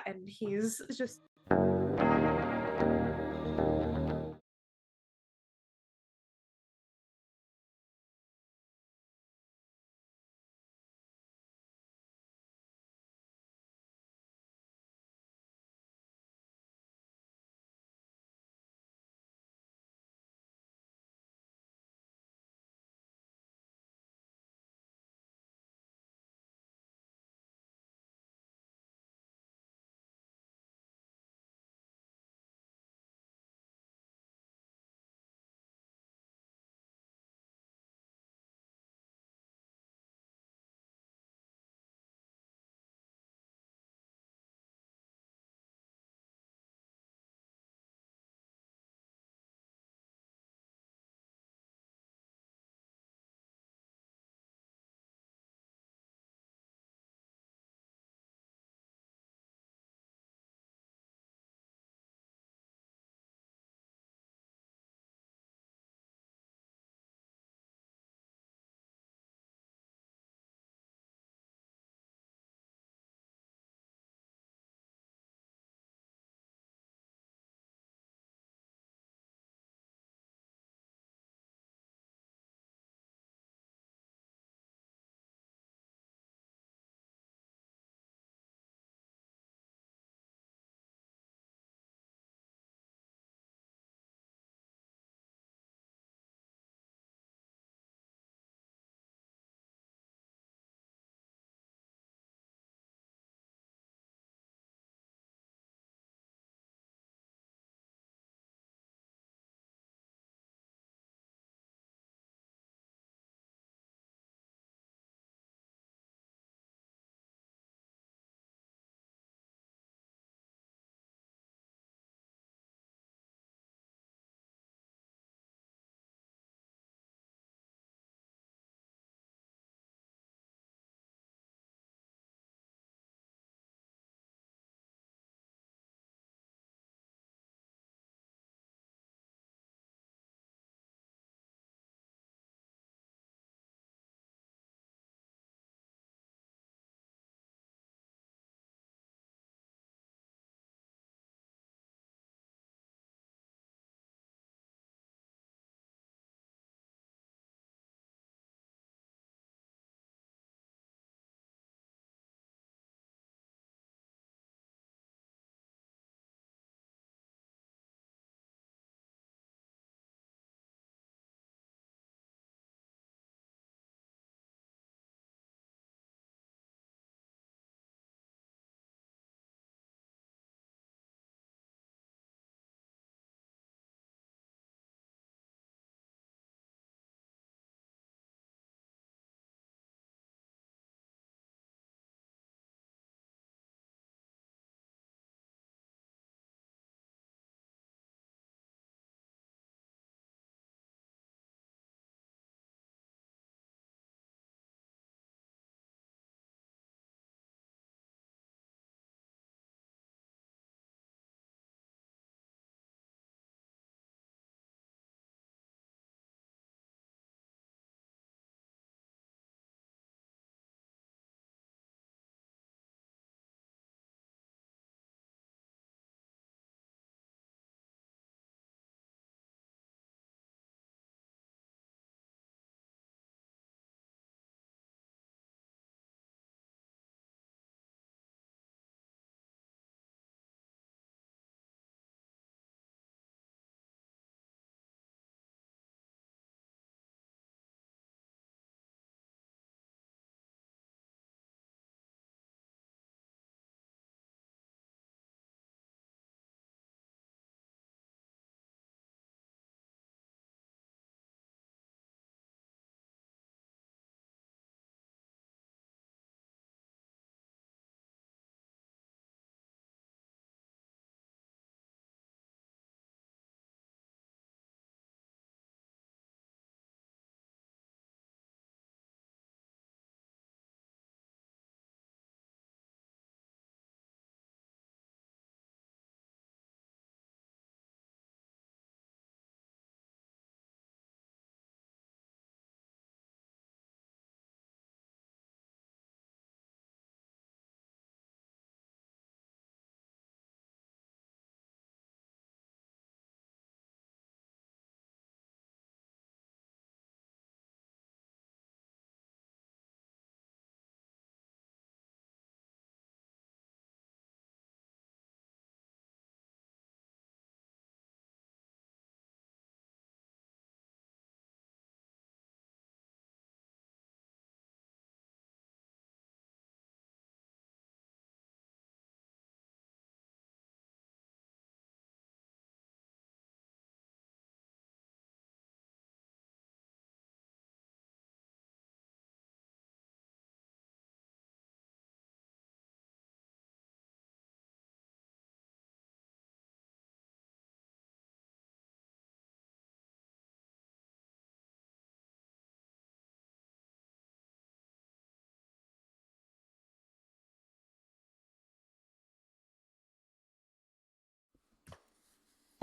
and he's just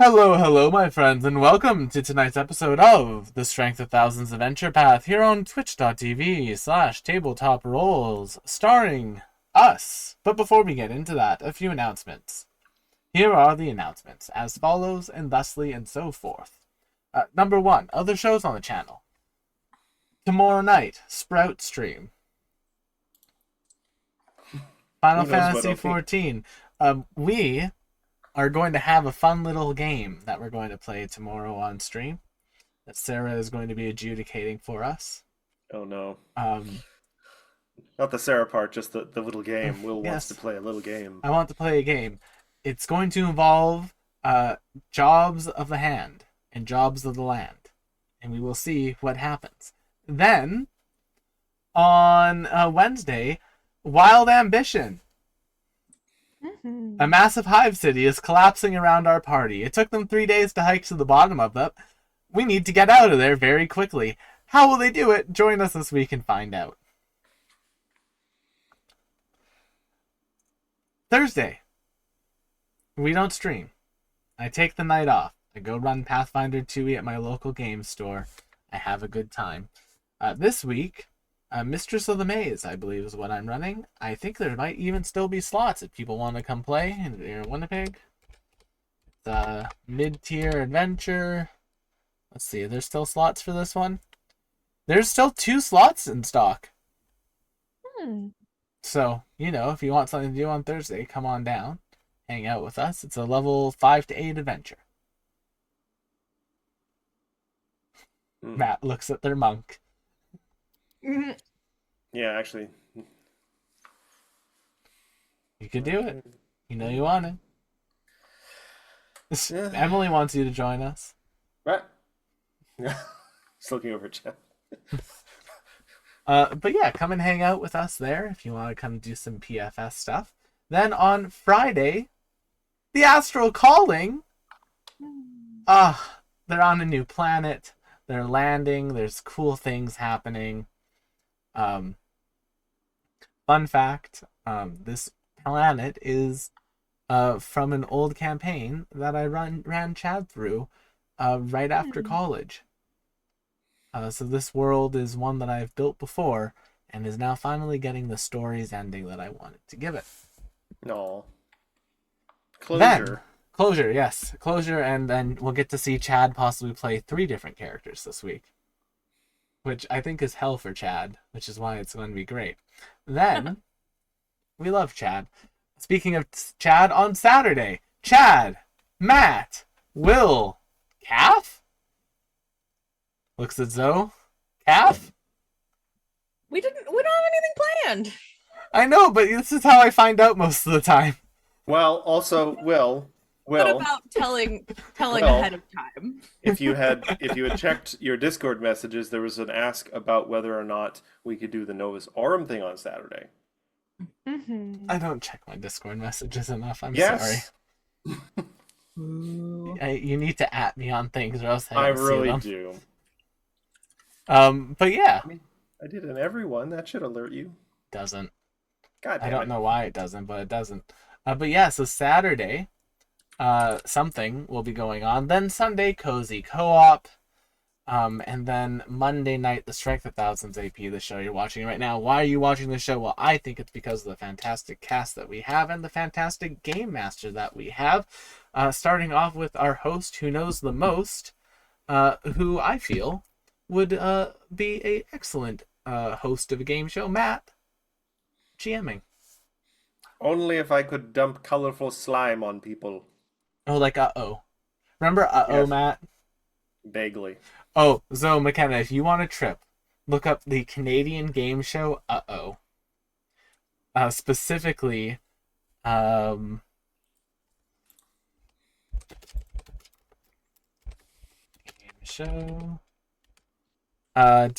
Hello, hello, my friends, and welcome to tonight's episode of the Strength of Thousands Adventure Path here on twitch.tv/tabletop rolls, starring us. But before we get into that, a few announcements. Here are the announcements, as follows, and thusly, and so forth. Number one, other shows on the channel. Tomorrow night, Sprout stream. Final Fantasy XIV. We are going to have a fun little game that we're going to play tomorrow on stream that Sarah is going to be adjudicating for us. Oh no. Not the Sarah part, just the little game. Will wants to play a little game. I want to play a game. It's going to involve jobs of the hand and jobs of the land. And we will see what happens. Then, on Wednesday, Wild Ambition. A massive hive city is collapsing around our party. It took them 3 days to hike to the bottom of it. We need to get out of there very quickly. How will they do it? Join us this week and find out. Thursday. We don't stream. I take the night off. I go run Pathfinder 2e at my local game store. I have a good time. This week, Mistress of the Maze, I believe, is what I'm running. I think there might even still be slots if people want to come play in Winnipeg. The mid-tier adventure. Let's see, there's still slots for this one. There's still 2 slots in stock. So, if you want something to do on Thursday, come on down. Hang out with us. It's a level 5 to 8 adventure. Matt looks at their monk. Yeah, actually. You could do it. You know you want it. Yeah. Emily wants you to join us. Right. Just looking over chat. But yeah, come and hang out with us there if you want to come do some PFS stuff. Then on Friday, the Astral Calling. They're on a new planet. They're landing. There's cool things happening. Fun fact, this planet is from an old campaign that I ran Chad through right after college. So this world is one that I've built before and is now finally getting the story's ending that I wanted to give it. No. Closure. Closure, yes. Closure, and then we'll get to see Chad possibly play 3 different characters this week. Which I think is hell for Chad, which is why it's going to be great. Then, we love Chad. Speaking of Chad, on Saturday, Chad, Matt, Will, Calf? Looks at Zoe. Calf? We don't have anything planned. I know, but this is how I find out most of the time. Well, also, Will. What about telling ahead of time? If you had checked your Discord messages, there was an ask about whether or not we could do the Novus Aurum thing on Saturday. I don't check my Discord messages enough. I'm sorry. You need to @ me on things, or else I really do. But yeah, I mean, I did in everyone. That should alert you. Doesn't. God damn I don't know why it doesn't, but it doesn't. But yeah, so Saturday. Something will be going on. Then Sunday, Cozy Co-op. And then Monday night, the Strength of Thousands AP, the show you're watching right now. Why are you watching the show? Well, I think it's because of the fantastic cast that we have and the fantastic game master that we have. Starting off with our host who knows the most, who I feel would be an excellent host of a game show, Matt GMing. Only if I could dump colorful slime on people. Oh, like uh-oh. Remember uh-oh, yes. Matt? Vaguely. Oh, Zoe McKenna, if you want a trip, look up the Canadian game show uh-oh. Specifically, game show. If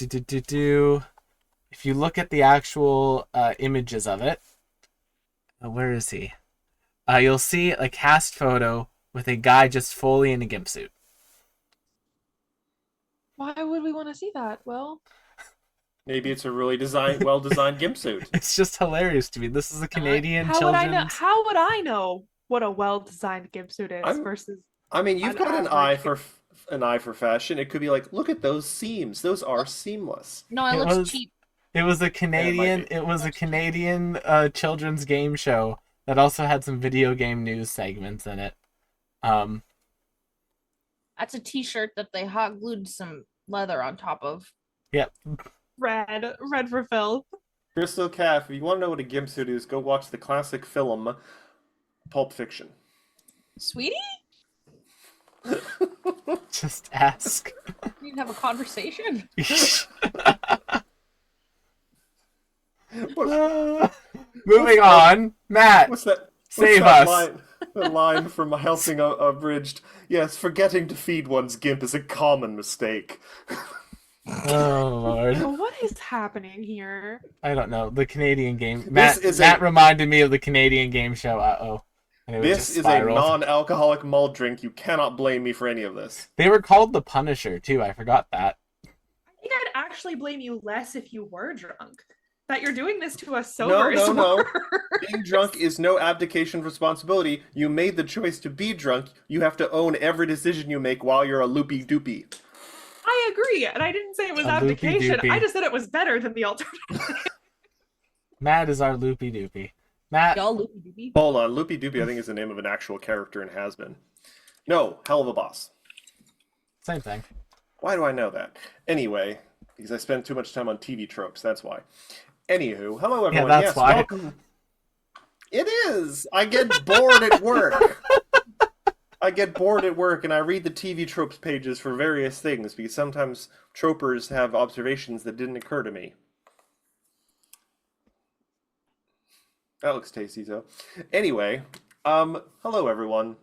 you look at the actual images of it, where is he? You'll see a cast photo with a guy just fully in a gimp suit. Why would we want to see that? Well, maybe it's a really well-designed gimp suit. It's just hilarious to me. This is a Canadian children's... How would I know what a well-designed gimp suit is versus I mean, you've An got average- an eye for fashion. It could be like, look at those seams; those are seamless. No, it It looks was cheap. it was a Yeah, it might Canadian be. it was a Looks cheap. Canadian children's game show that also had some video game news segments in it. Um, That's a T-shirt that they hot glued some leather on top of. yep. Red for Phil. Crystal Calf, if you want to know what a gimp suit is, go watch the classic film Pulp Fiction. Sweetie, Just ask. we can have a conversation. Moving on, Matt. What's that? Save that us. Line, the line from Helsing Abridged. Yes, forgetting to feed one's gimp is a common mistake. Oh Lord, What is happening here? I don't know. The Canadian game. This Matt is Matt a- reminded me of the Canadian game show. Uh-oh. And it This just is a spiraled. non-alcoholic malt drink. You cannot blame me for any of this. They were called the Punisher too. I forgot that. I think I'd actually blame you less if you were drunk. That you're doing this to us No, sober is no. worse. Being drunk is no abdication of responsibility. You made the choice to be drunk. You have to own every decision you make while you're a loopy doopy. I agree, and I didn't say it was A abdication. loopy-doopy. I just said it was better than the alternative. Matt is our loopy doopy. Matt. Y'all loopy doopy. Hold on, loopy doopy I think is the name of an actual character in Has-Been. No, Hell of a Boss. Same thing. Why do I know that? Anyway, because I spend too much time on TV tropes, that's why. Anywho, hello everyone. that's yes, why. welcome. It is. I get bored at work. I get bored at work and I read the TV tropes pages for various things because sometimes tropers have observations that didn't occur to me. That looks tasty, though. Anyway, hello everyone.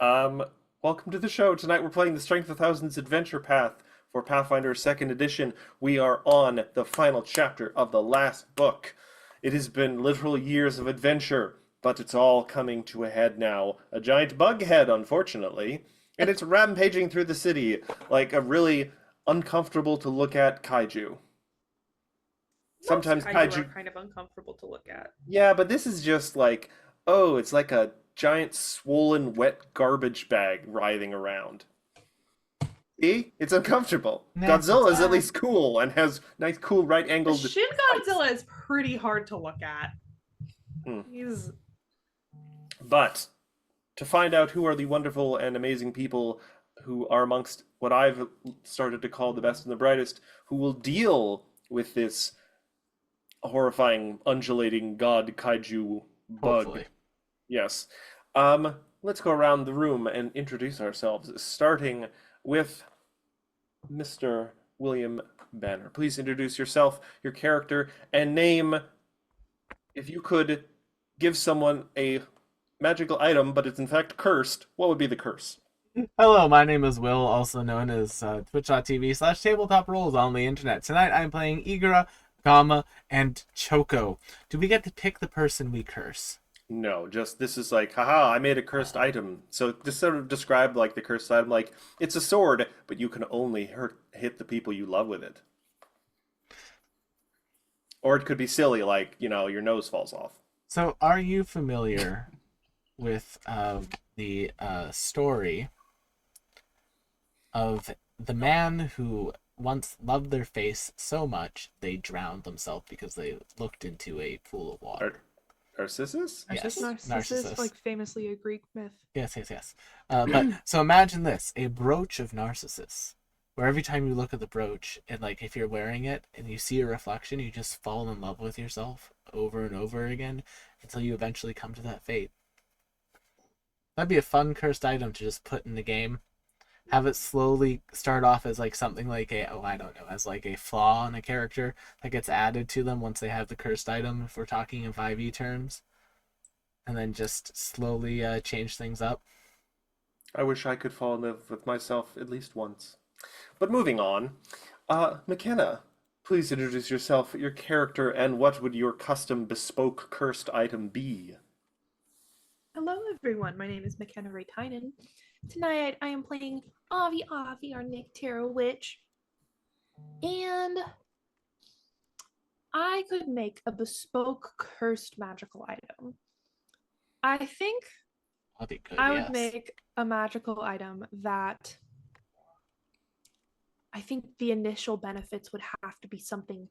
Welcome to the show. Tonight we're playing the Strength of Thousands Adventure Path for Pathfinder 2nd Edition. We are on the final chapter of the last book. It has been literal years of adventure, but it's all coming to a head now. A giant bug head, unfortunately, and it's rampaging through the city like a really uncomfortable to look at kaiju. Sometimes Most kaiju are kind of uncomfortable to look at. Yeah, but this is just like, oh, it's like a giant swollen wet garbage bag writhing around. See? It's uncomfortable. Nah, Godzilla is it's at least cool and has nice cool right angled Shin Godzilla is pretty hard to look at. Hmm. He's But to find out who are the wonderful and amazing people who are amongst what I've started to call the best and the brightest, who will deal with this horrifying undulating god kaiju bug. Hopefully. Yes. Let's go around the room and introduce ourselves, starting with Mr. William Banner. Please introduce yourself, your character, and name. If you could give someone a magical item, but it's in fact cursed, what would be the curse? Hello, my name is Will, also known as twitch.tv/tabletop roles on the internet. Tonight I'm playing Igara, Gama, and Choco. Do we get to pick the person we curse? No, just this is like, haha, I made a cursed item. So just sort of describe like the cursed item, like it's a sword, but you can only hit the people you love with it. Or it could be silly, like, your nose falls off. So, are you familiar with the story of the man who once loved their face so much they drowned themselves because they looked into a pool of water? Narcissus? Yes, Narcissus, like famously a Greek myth. Yes. But so imagine this: a brooch of Narcissus, where every time you look at the brooch, and like if you're wearing it and you see a reflection, you just fall in love with yourself over and over again until you eventually come to that fate. That'd be a fun cursed item to just put in the game. Have it slowly start off as like something like as like a flaw in a character that gets added to them once they have the cursed item, if we're talking in 5e terms. And then just slowly change things up. I wish I could fall in love with myself at least once. But moving on, McKenna, please introduce yourself, your character, and what would your custom bespoke cursed item be? Hello, everyone. My name is McKenna Raytinen. Tonight, I am playing Avi, our Nictera Witch. And I could make a bespoke cursed magical item. I think That'd be good. I would yes. make a magical item that I think the initial benefits would have to be something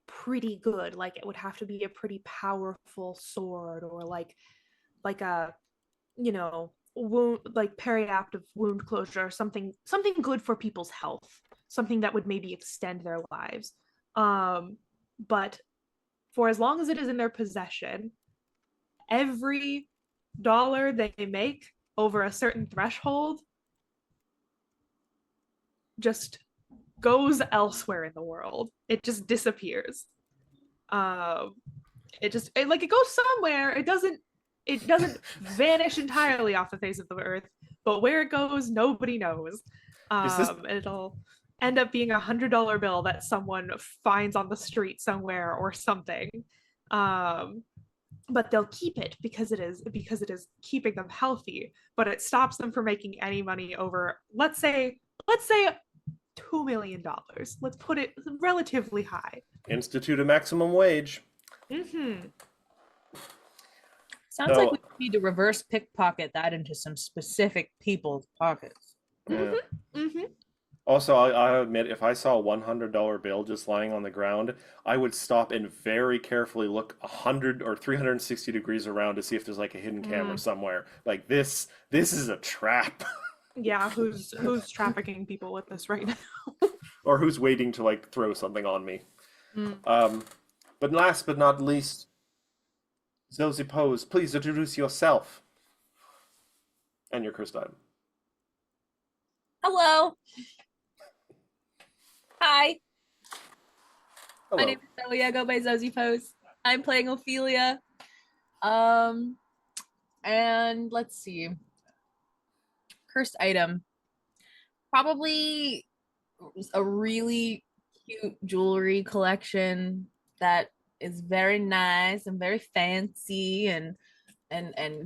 pretty good. Like it would have to be a pretty powerful sword, or like a, you know, wound, like periaptive wound closure, or something good for people's health, something that would maybe extend their lives. But for as long as it is in their possession, every dollar they make over a certain threshold just goes elsewhere in the world. It just disappears. It goes somewhere. It doesn't vanish entirely off the face of the earth, but where it goes, nobody knows. It'll end up being $100 bill that someone finds on the street somewhere or something. But they'll keep it because it is keeping them healthy, but it stops them from making any money over, let's say $2 million. Let's put it relatively high. Institute a maximum wage. Mm-hmm. Sounds like we need to reverse pickpocket that into some specific people's pockets. Yeah. Mm-hmm. Also, I admit, if I saw a $100 bill just lying on the ground, I would stop and very carefully look 100 or 360 degrees around to see if there's like a hidden camera somewhere. Like this is a trap. Yeah, who's trafficking people with this right now? Or who's waiting to like throw something on me. But last but not least, Zosie Pose, please introduce yourself and your cursed item. Hello. Hi. Hello. My name is Zoe. I go by Zosie Pose. I'm playing Ophelia. And let's see. Cursed item. Probably a really cute jewelry collection that is very nice and very fancy and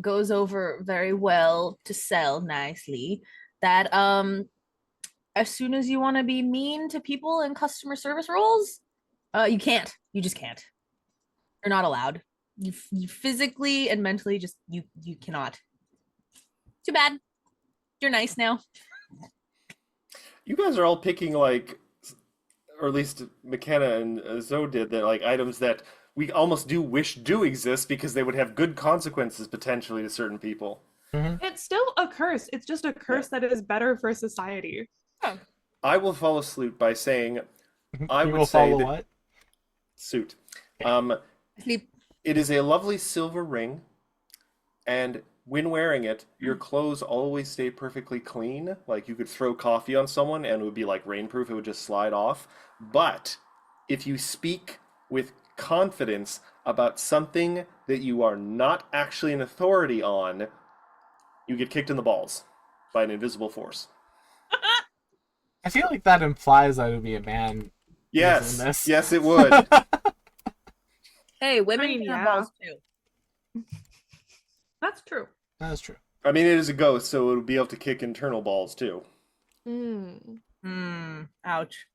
goes over very well to sell nicely. That as soon as you want to be mean to people in customer service roles, you can't. You just can't. You're not allowed. You physically and mentally just you cannot. Too bad. You're nice now. You guys are all picking like, or at least McKenna and Zoe did, that like items that we almost do wish do exist because they would have good consequences potentially to certain people. It's still a curse. It's just a curse that is better for society. Oh. I will follow suit by saying, I You would will say follow that what? suit. Sleep. It is a lovely silver ring, and when wearing it, your clothes always stay perfectly clean. Like you could throw coffee on someone and it would be like rainproof, it would just slide off. But if you speak with confidence about something that you are not actually an authority on, you get kicked in the balls by an invisible force. I feel like that implies I would be a man. Yes, using this. yes, it would. Hey, women I mean, can have yeah. balls too. That's true. That is true. I mean, it is a ghost, so it would be able to kick internal balls too. Ouch.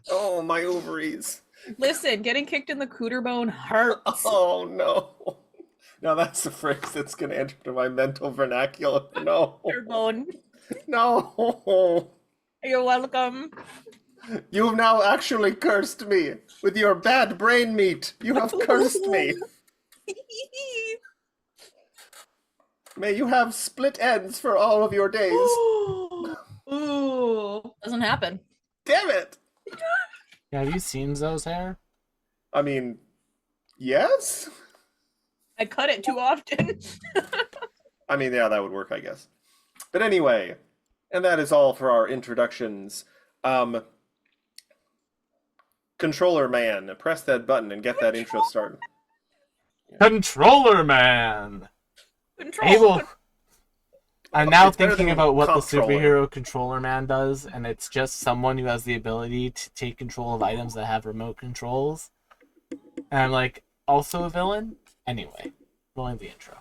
Oh, my ovaries. Listen, getting kicked in the cooter bone hurts. Oh, no. Now that's the phrase that's going to enter my mental vernacular. No. Cooter bone. No. You're welcome. You have now actually cursed me with your bad brain meat. You have cursed me. May you have split ends for all of your days. Ooh. Doesn't happen. Damn it. Yeah, have you seen Zoe's hair? I mean, yes? I cut it too often. I mean, yeah, that would work, I guess. But anyway, and that is all for our introductions. Controller man, press that button and get that intro started. Controller Man! Control. I'm now It's better thinking than about what the Comptroller. superhero Controller Man does, and it's just someone who has the ability to take control of items that have remote controls. And I'm like, also a villain? Anyway, rolling the intro.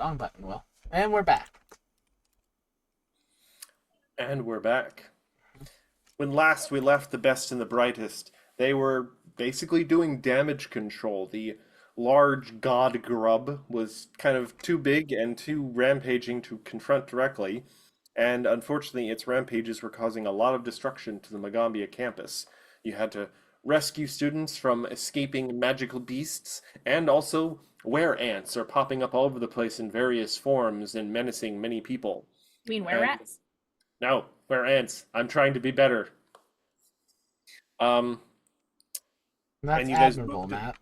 Wrong button, Will. And we're back. And we're back. When last we left the best and the brightest, they were basically doing damage control. The large god grub was kind of too big and too rampaging to confront directly, and unfortunately its rampages were causing a lot of destruction to the Magambia campus. You had to rescue students from escaping magical beasts, and also were-ants are popping up all over the place in various forms and menacing many people. You mean where And- rats? No, were-ants. I'm trying to be better. That's And you guys admirable, moved it.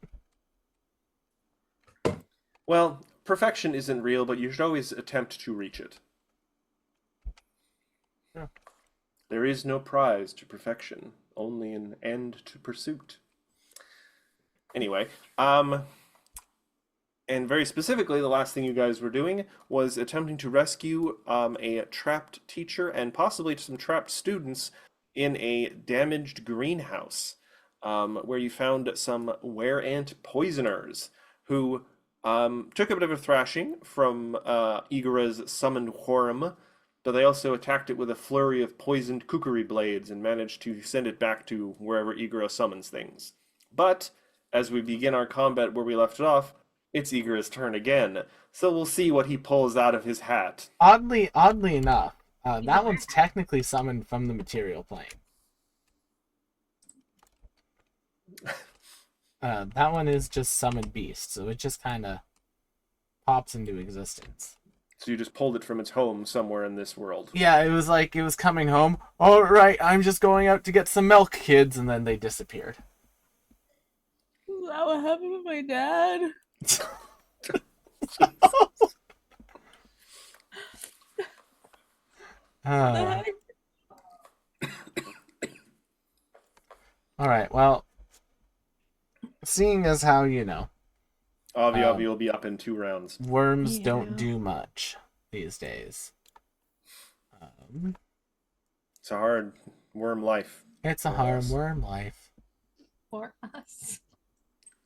Matt. Well, perfection isn't real, but you should always attempt to reach it. Yeah. There is no prize to perfection, only an end to pursuit. Anyway, and very specifically, the last thing you guys were doing was attempting to rescue a trapped teacher and possibly some trapped students in a damaged greenhouse, where you found some were-ant poisoners who took a bit of a thrashing from Igara's summoned Whorum, but they also attacked it with a flurry of poisoned kukuri blades and managed to send it back to wherever Igara summons things. But as we begin our combat where we left it off, it's Igara's turn again, so we'll see what he pulls out of his hat. Oddly enough, that one's technically summoned from the material plane. That one is just summoned beast, so it just kind of pops into existence. So you just pulled it from its home somewhere in this world. Yeah, it was like it was coming home. All right, I'm just going out to get some milk, kids, and then they disappeared. Is that what happened with my dad? Uh, all right, well, seeing as how Avi will be up in 2 rounds. worms don't Yeah. do much these days. It's a hard worm life. It's a For hard us. worm life. For us.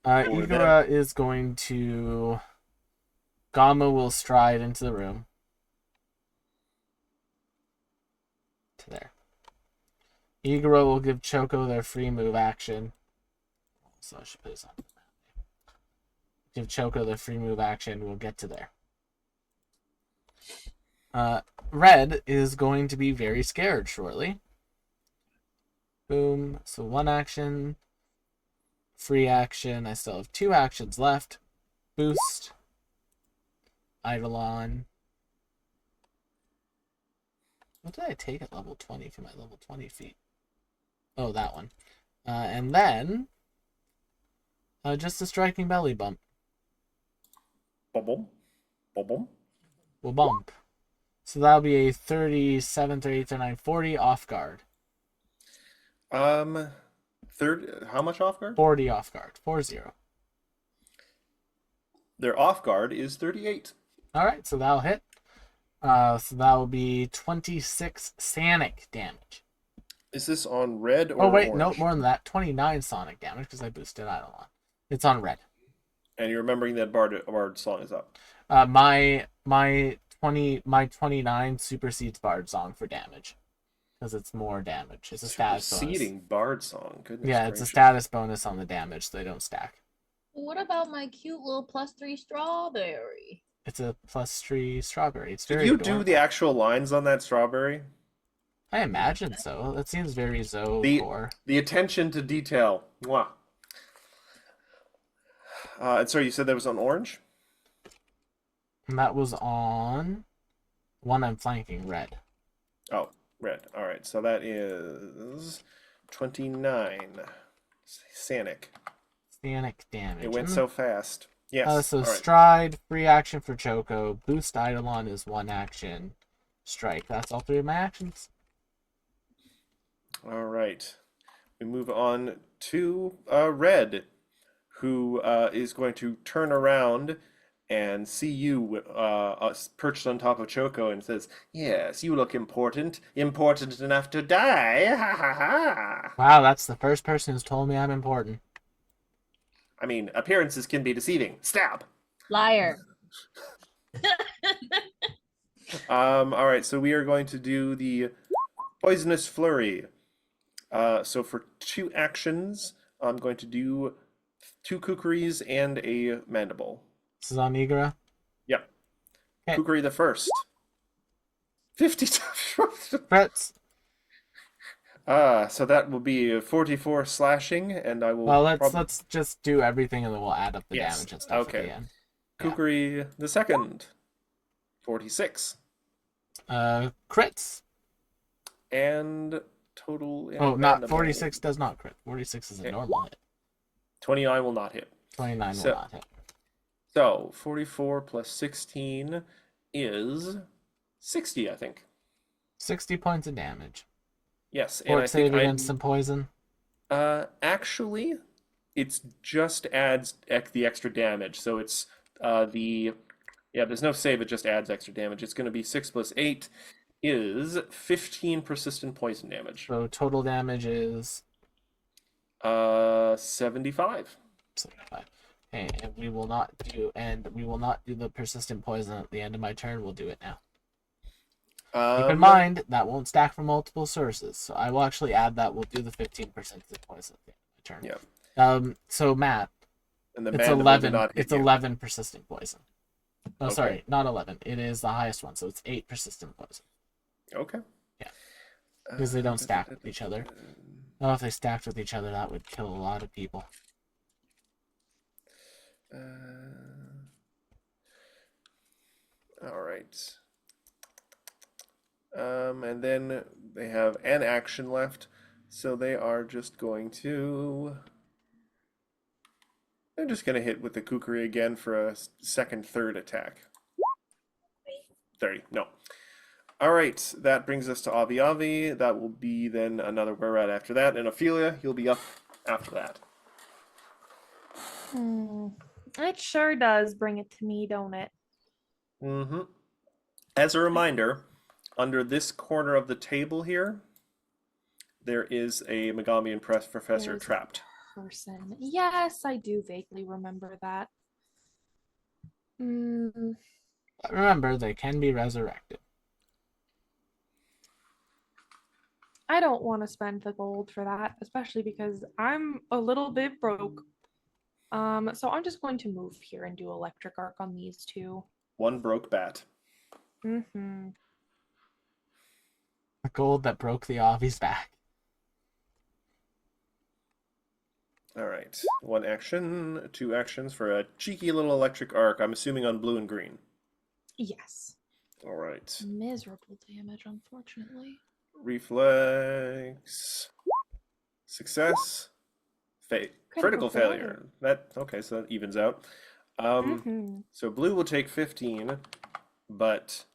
Or Igara is going to. Gamma will stride into the room. To there. Igara will give Choco their free move action. So I should put this on. Give Choco their free move action. We'll get to there. Red is going to be very scared shortly. Boom. So 1 action. Free action. I still have 2 actions left. Boost. Eidolon. What did I take at level 20 for my level 20 feat? Oh, that one. And then just a striking belly bump. Bum bum. Will bump. So that'll be a 37, 38, 39, 40 off guard. Third, how much off guard? 40 off guard. 40. Their off guard is 38. Alright, so that'll hit. So that will be 26 sonic damage. Is this on red or Oh, wait, orange? no, more than that. 29 sonic damage because I boosted Eidolon. It's on red. And you're remembering that Bard song is up. My 29 supersedes Bard Song for damage because it's more damage. It's a status bonus. Superseding Bard song. Goodness Yeah, it's a gracious. status bonus on the damage, so they don't stack. What about my cute little +3 strawberry? It's a +3 strawberry. It's Did very you adorable. do the actual lines on that strawberry? I imagine so. That seems very Zoe The- core. The attention to detail. Mwah. And sorry, you said that was on orange? And that was on one I'm flanking, red. Oh, red. All right, so that is 29. Sanic. Sonic damage. It went And- so fast. Yes. So all right. stride, free action for Choco. Boost Eidolon is 1 action. Strike. That's all 3 of my actions. All right. We move on to Red, who is going to turn around and see you perched on top of Choco and says, "Yes, you look important. Important enough to die. Ha ha ha." Wow, that's the first person who's told me I'm important. I mean, appearances can be deceiving. Stab. Liar. All right, so we are going to do the Poisonous Flurry. So for 2 actions, I'm going to do 2 kukris and a mandible. This is on Igra. Yep. Okay. Kukri the first. 50. Crits. So that will be 44 slashing, and I will. Well, let's just do everything and then we'll add up the Yes, damage and stuff okay. at the end. Yeah. Kukri the second. 46. Crits. And total. And Oh, not mandible. 46 does not crit. 46 is a Okay. normal hit. 29 will not hit. 29 So- will not hit. So 44 plus 16 is 60, I think. 60 points of damage. Yes, and I Fort save think against some poison. actually, it's just adds the extra damage. So it's there's no save. It just adds extra damage. It's going to be 6 plus 8 is 15 persistent poison damage. So total damage is 75. 75. Okay, and we will not do the persistent poison at the end of my turn. We'll do it now. Keep in mind that won't stack from multiple sources, so I will actually add that. We'll do the 15% poison at the end of my turn. Yeah. So Matt, And the it's mandible did 11. not hit It's you. 11 persistent poison. Oh, Okay. sorry, not 11. It is the highest one, so it's 8 persistent poison Okay. Yeah. because they don't stack with each other. Oh, if they stacked with each other, that would kill a lot of people. All right. And then they have an action left, so they are just going to. They're just going to hit with the kukri again for a second, third attack. 30. No. All right, that brings us to Avi Avi. That will be then another were rat after that, and Ophelia, you'll be up after that. It sure does bring it to me, don't it? Mm-hmm. As a reminder, under this corner of the table here, there is a Megamian Press Professor There's a trapped. Person. Yes, I do vaguely remember that. But remember, they can be resurrected. I don't want to spend the gold for that, especially because I'm a little bit broke. So I'm just going to move here and do electric arc on these two. One broke bat. Mm-hmm. The gold that broke the Avi's back. All right. One action, 2 actions for a cheeky little electric arc. I'm assuming on blue and green. Yes. All right. Miserable damage, unfortunately. Reflex. Success. Critical failure. Okay, so that evens out. So blue will take 15, but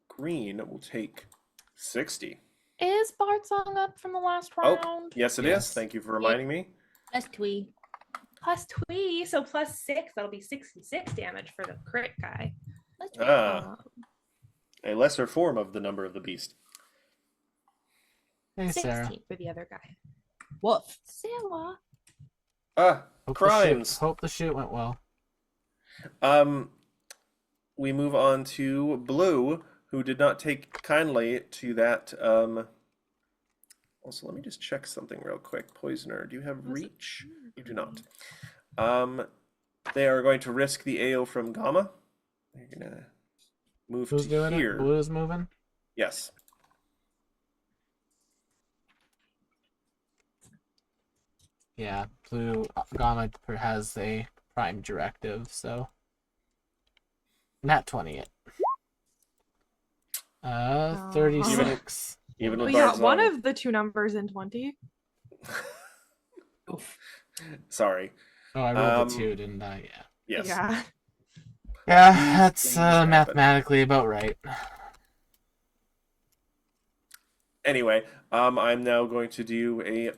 green will take 60. Is Bart Song up from the last round? Yes, it Yes. is. Thank you for reminding me. That's twee. Plus 2, so plus 6. That'll be 66 damage for the crit guy. That's Ah, a lesser form of the number of the beast. Hey, 16 Sarah. for the other guy. Woof. Sarah. Crimes. Hope the shoot went well. We move on to Blue, who did not take kindly to that. Also, let me just check something real quick. Poisoner, do you have reach? You do not. They are going to risk the AO from Gamma. They're gonna move Who's to doing here. it? Blue's moving? Yes. Yeah, Blue Gamma has a prime directive, so. Nat 20 it. 36. Even Oh, with yeah, Bard's one on. of the 2 numbers in 20. Sorry. Oh, I rolled a 2, didn't I? Yeah. Yes. Yeah. Yeah, These that's things happen. mathematically about right. Anyway, I'm now going to do a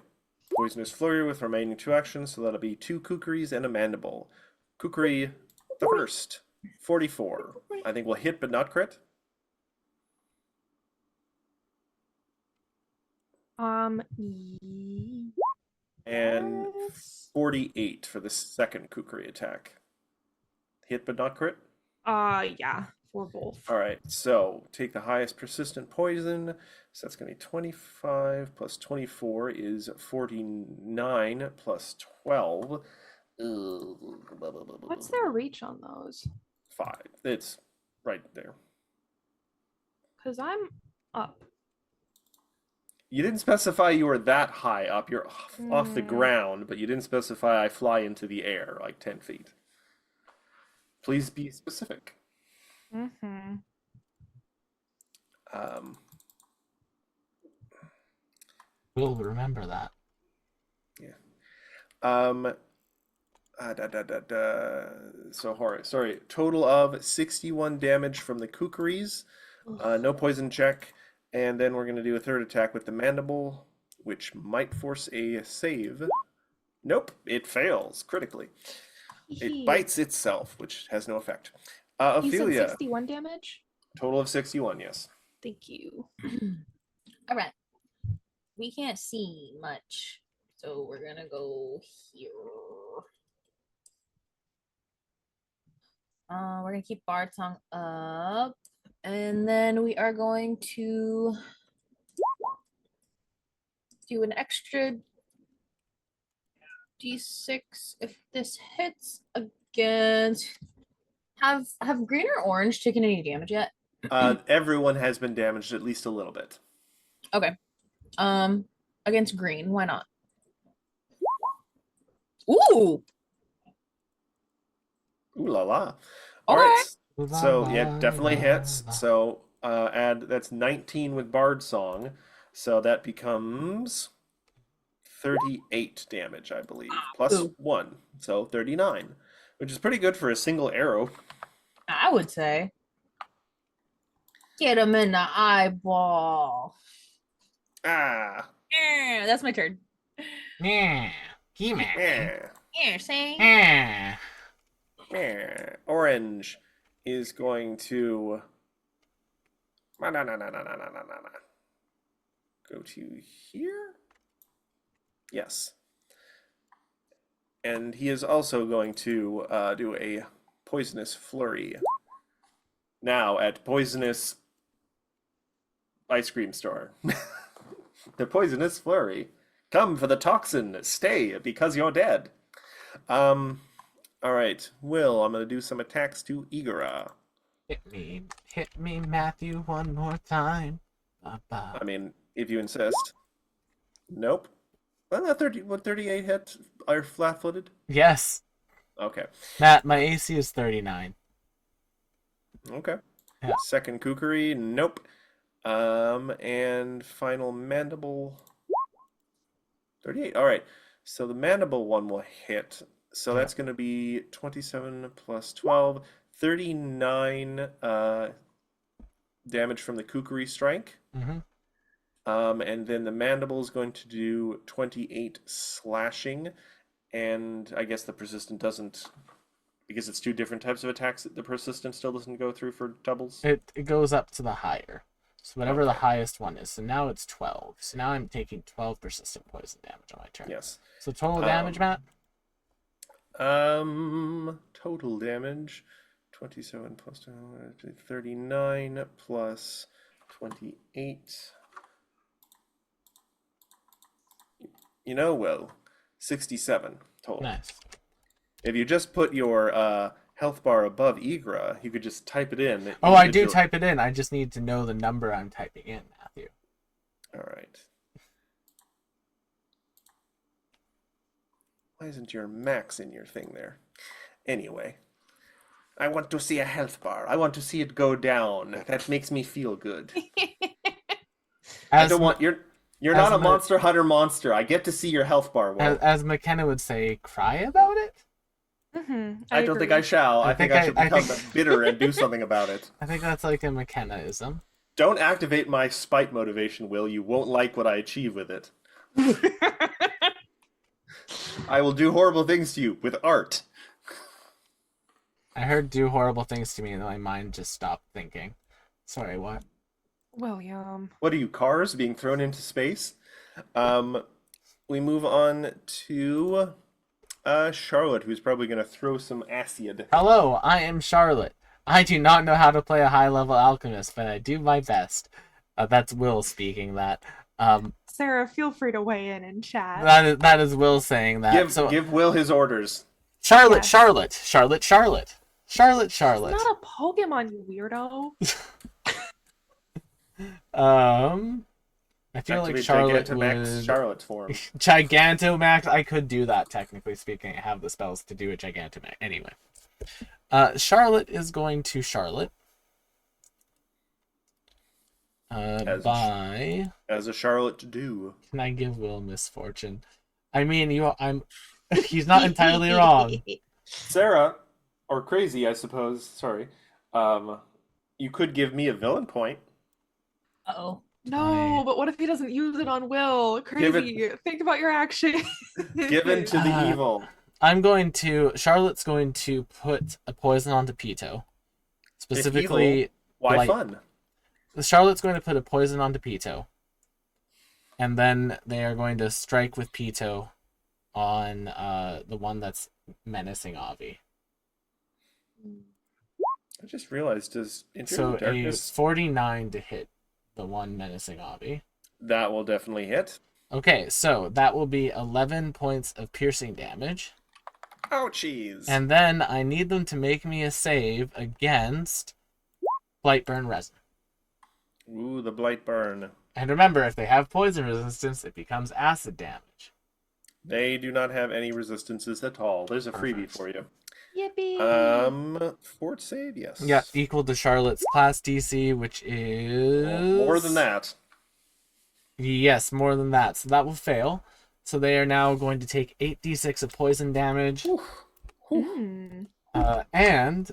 Poisonous Flurry with remaining 2 actions, so that'll be 2 kukris and a mandible. Kukri the first, 44. I think will hit but not crit. And Yes. 48 for the second kukri attack. Hit but not crit. Yeah, for both. All right, so take the highest persistent poison. So that's going to be 25 plus 24 is 49 plus 12. What's their reach on those? 5. It's right there. Because I'm up. You didn't specify you were that high up. You're off the Mm. ground, but you didn't specify I fly into the air like 10 feet. Please be specific. Mm-hmm. Um, We'll remember that. um, sorry. Total of 61 damage from the kookaries. No poison check. And then we're going to do a third attack with the mandible, which might force a save. Nope, it fails critically. It bites itself, which has no effect. You said Ophelia, 61 damage? total of 61, yes. Thank you. All right. We can't see much, so we're gonna go here. We're gonna keep Bard Song up, and then we are going to do an extra d6 if this hits against. Have green or orange taken any damage yet? Everyone has been damaged at least a little bit. Okay. Against green, why not? Ooh. Ooh la la. All Okay. right. So yeah, definitely hits. So add that's 19 with Bard Song, so that becomes 38 damage, I believe, plus Ooh. 1, so 39, which is pretty good for a single arrow. I would say. Get him in the eyeball. Ah, That's my turn. Yeah. He-Man. yeah, Here, say. Yeah. yeah. Orange is going to go to here. Yes. And he is also going to do a poisonous flurry. Now at Poisonous Ice Cream Store. The poisonous flurry. Come for the toxin. Stay because you're dead. All right, Will. I'm gonna do some attacks to Igora. Hit me, Matthew, one more time. I mean, if you insist. Nope. Well, that 38 hit are flat-footed. Yes, Okay. Matt. My AC is 39. Okay. Yeah. Second kookery. Nope. And final mandible. 38. All right. So the mandible one will hit. So that's going to be 27 plus 12, 39 damage from the kookery strike. Mm-hmm. And then the mandible is going to do 28 slashing. And I guess the persistent doesn't, because it's two different types of attacks, the persistent still doesn't go through for doubles. It goes up to the higher. So whatever the Okay. highest one is. So now it's 12. So now I'm taking 12 persistent poison damage on my turn. Yes. So total damage, Matt? Total damage 27 plus 39 plus 28. You know, Will, 67 total. Nice. If you just put your health bar above Igra, you could just type it in. Oh, I do type it in. I just need to know the number I'm typing in, Matthew. All right. Why isn't your max in your thing there? Anyway, I want to see a health bar. I want to see it go down. That makes me feel good. I don't want you're not a Monster Hunter monster. I get to see your health bar. Will. As McKenna would say, cry about it? Mm-hmm. I don't think I shall. I think I should become bitter and do something about it. I think that's like a McKenna-ism. Don't activate my spite motivation, Will. You won't like what I achieve with it. I will do horrible things to you with art. I heard do horrible things to me and my mind just stopped thinking. Sorry, what? William. What are you, cars being thrown into space? We move on to Charlotte, who's probably going to throw some acid. Hello, I am Charlotte. I do not know how to play a high-level alchemist, but I do my best. That's Will speaking that. Sarah, feel free to weigh in chat. That is Will saying that. Give Will his orders. Charlotte, Yes. Charlotte, Charlotte, Charlotte, Charlotte, It's Charlotte. not a Pokemon, you weirdo. I feel like Activate Charlotte Gigantamax would Charlotte's form. Gigantamax. I could do that technically speaking. I have the spells to do a Gigantamax. Anyway, Charlotte is going to Charlotte. As a Charlotte do. Can I give Will misfortune? I mean, he's not entirely wrong. Sarah, or Crazy, I suppose. Sorry. You could give me a villain point. Oh. No, but what if he doesn't use it on Will? Crazy. Think about your action. Given to the evil. Charlotte's going to put a poison onto Pito. Specifically, Why fun? Charlotte's going to put a poison onto Pito. And then they are going to strike with Pito on the one that's menacing Avi. I just realized, does Into So the Darkness... a 49 to hit the one menacing Avi. That will definitely hit. Okay, so that will be 11 points of piercing damage. Ouchies. And then I need them to make me a save against Blightburn Resin. Ooh, the Blight Burn. And remember, if they have poison resistance, it becomes acid damage. They do not have any resistances at all. There's a freebie Perfect. for you. Yippee! Fort save, yes. Yeah, equal to Charlotte's class DC, which is... More than that. Yes, more than that. So that will fail. So they are now going to take 8d6 of poison damage. Hmm. And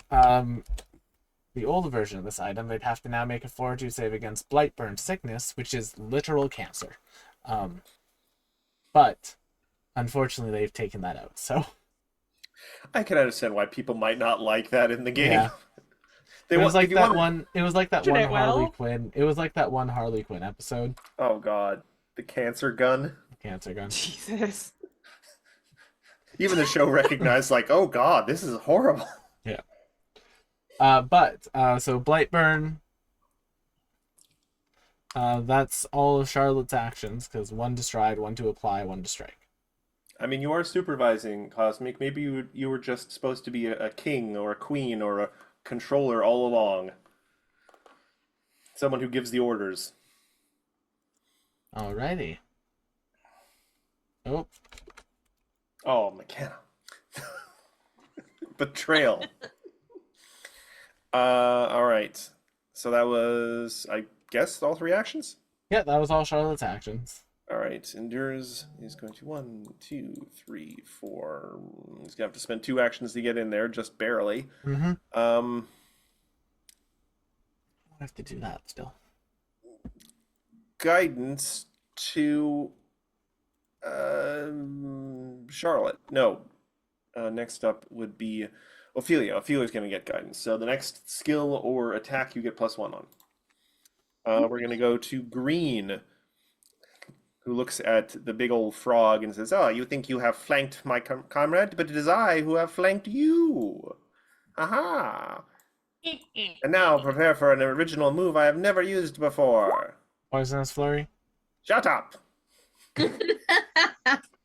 the old version of this item, they'd have to now make a fortitude save against Blightburn Sickness, which is literal cancer. But unfortunately, they've taken that out. So I can understand why people might not like that in the game. yeah, They it was want- like if you that want- one. It was like that Did one it well? Harley Quinn. It was like that one Harley Quinn episode. Oh god, the cancer gun. Cancer gun. Jesus. Even the show recognized, like, oh god, this is horrible. So Blightburn. That's all of Charlotte's actions because one to stride, one to apply, one to strike. I mean, you are supervising Cosmic. Maybe you were just supposed to be a king or a queen or a controller all along. Someone who gives the orders. Alrighty. Oh, Oh, McKenna. Betrayal. All right. So that was, I guess, all three actions? yeah, that was all Charlotte's actions. All right. Endures is going to 1, 2, 3, 4. He's going to have to spend 2 actions to get in there, just barely. Mm-hmm. I have to do that still. Guidance to Charlotte. No. Next up would be Ophelia. Ophelia's going to get guidance. So the next skill or attack you get +1 on. We're going to go to Green, who looks at the big old frog and says, "Oh, you think you have flanked my comrade, but it is I who have flanked you. Aha! And now prepare for an original move I have never used before. Poisonous Flurry. Shut up!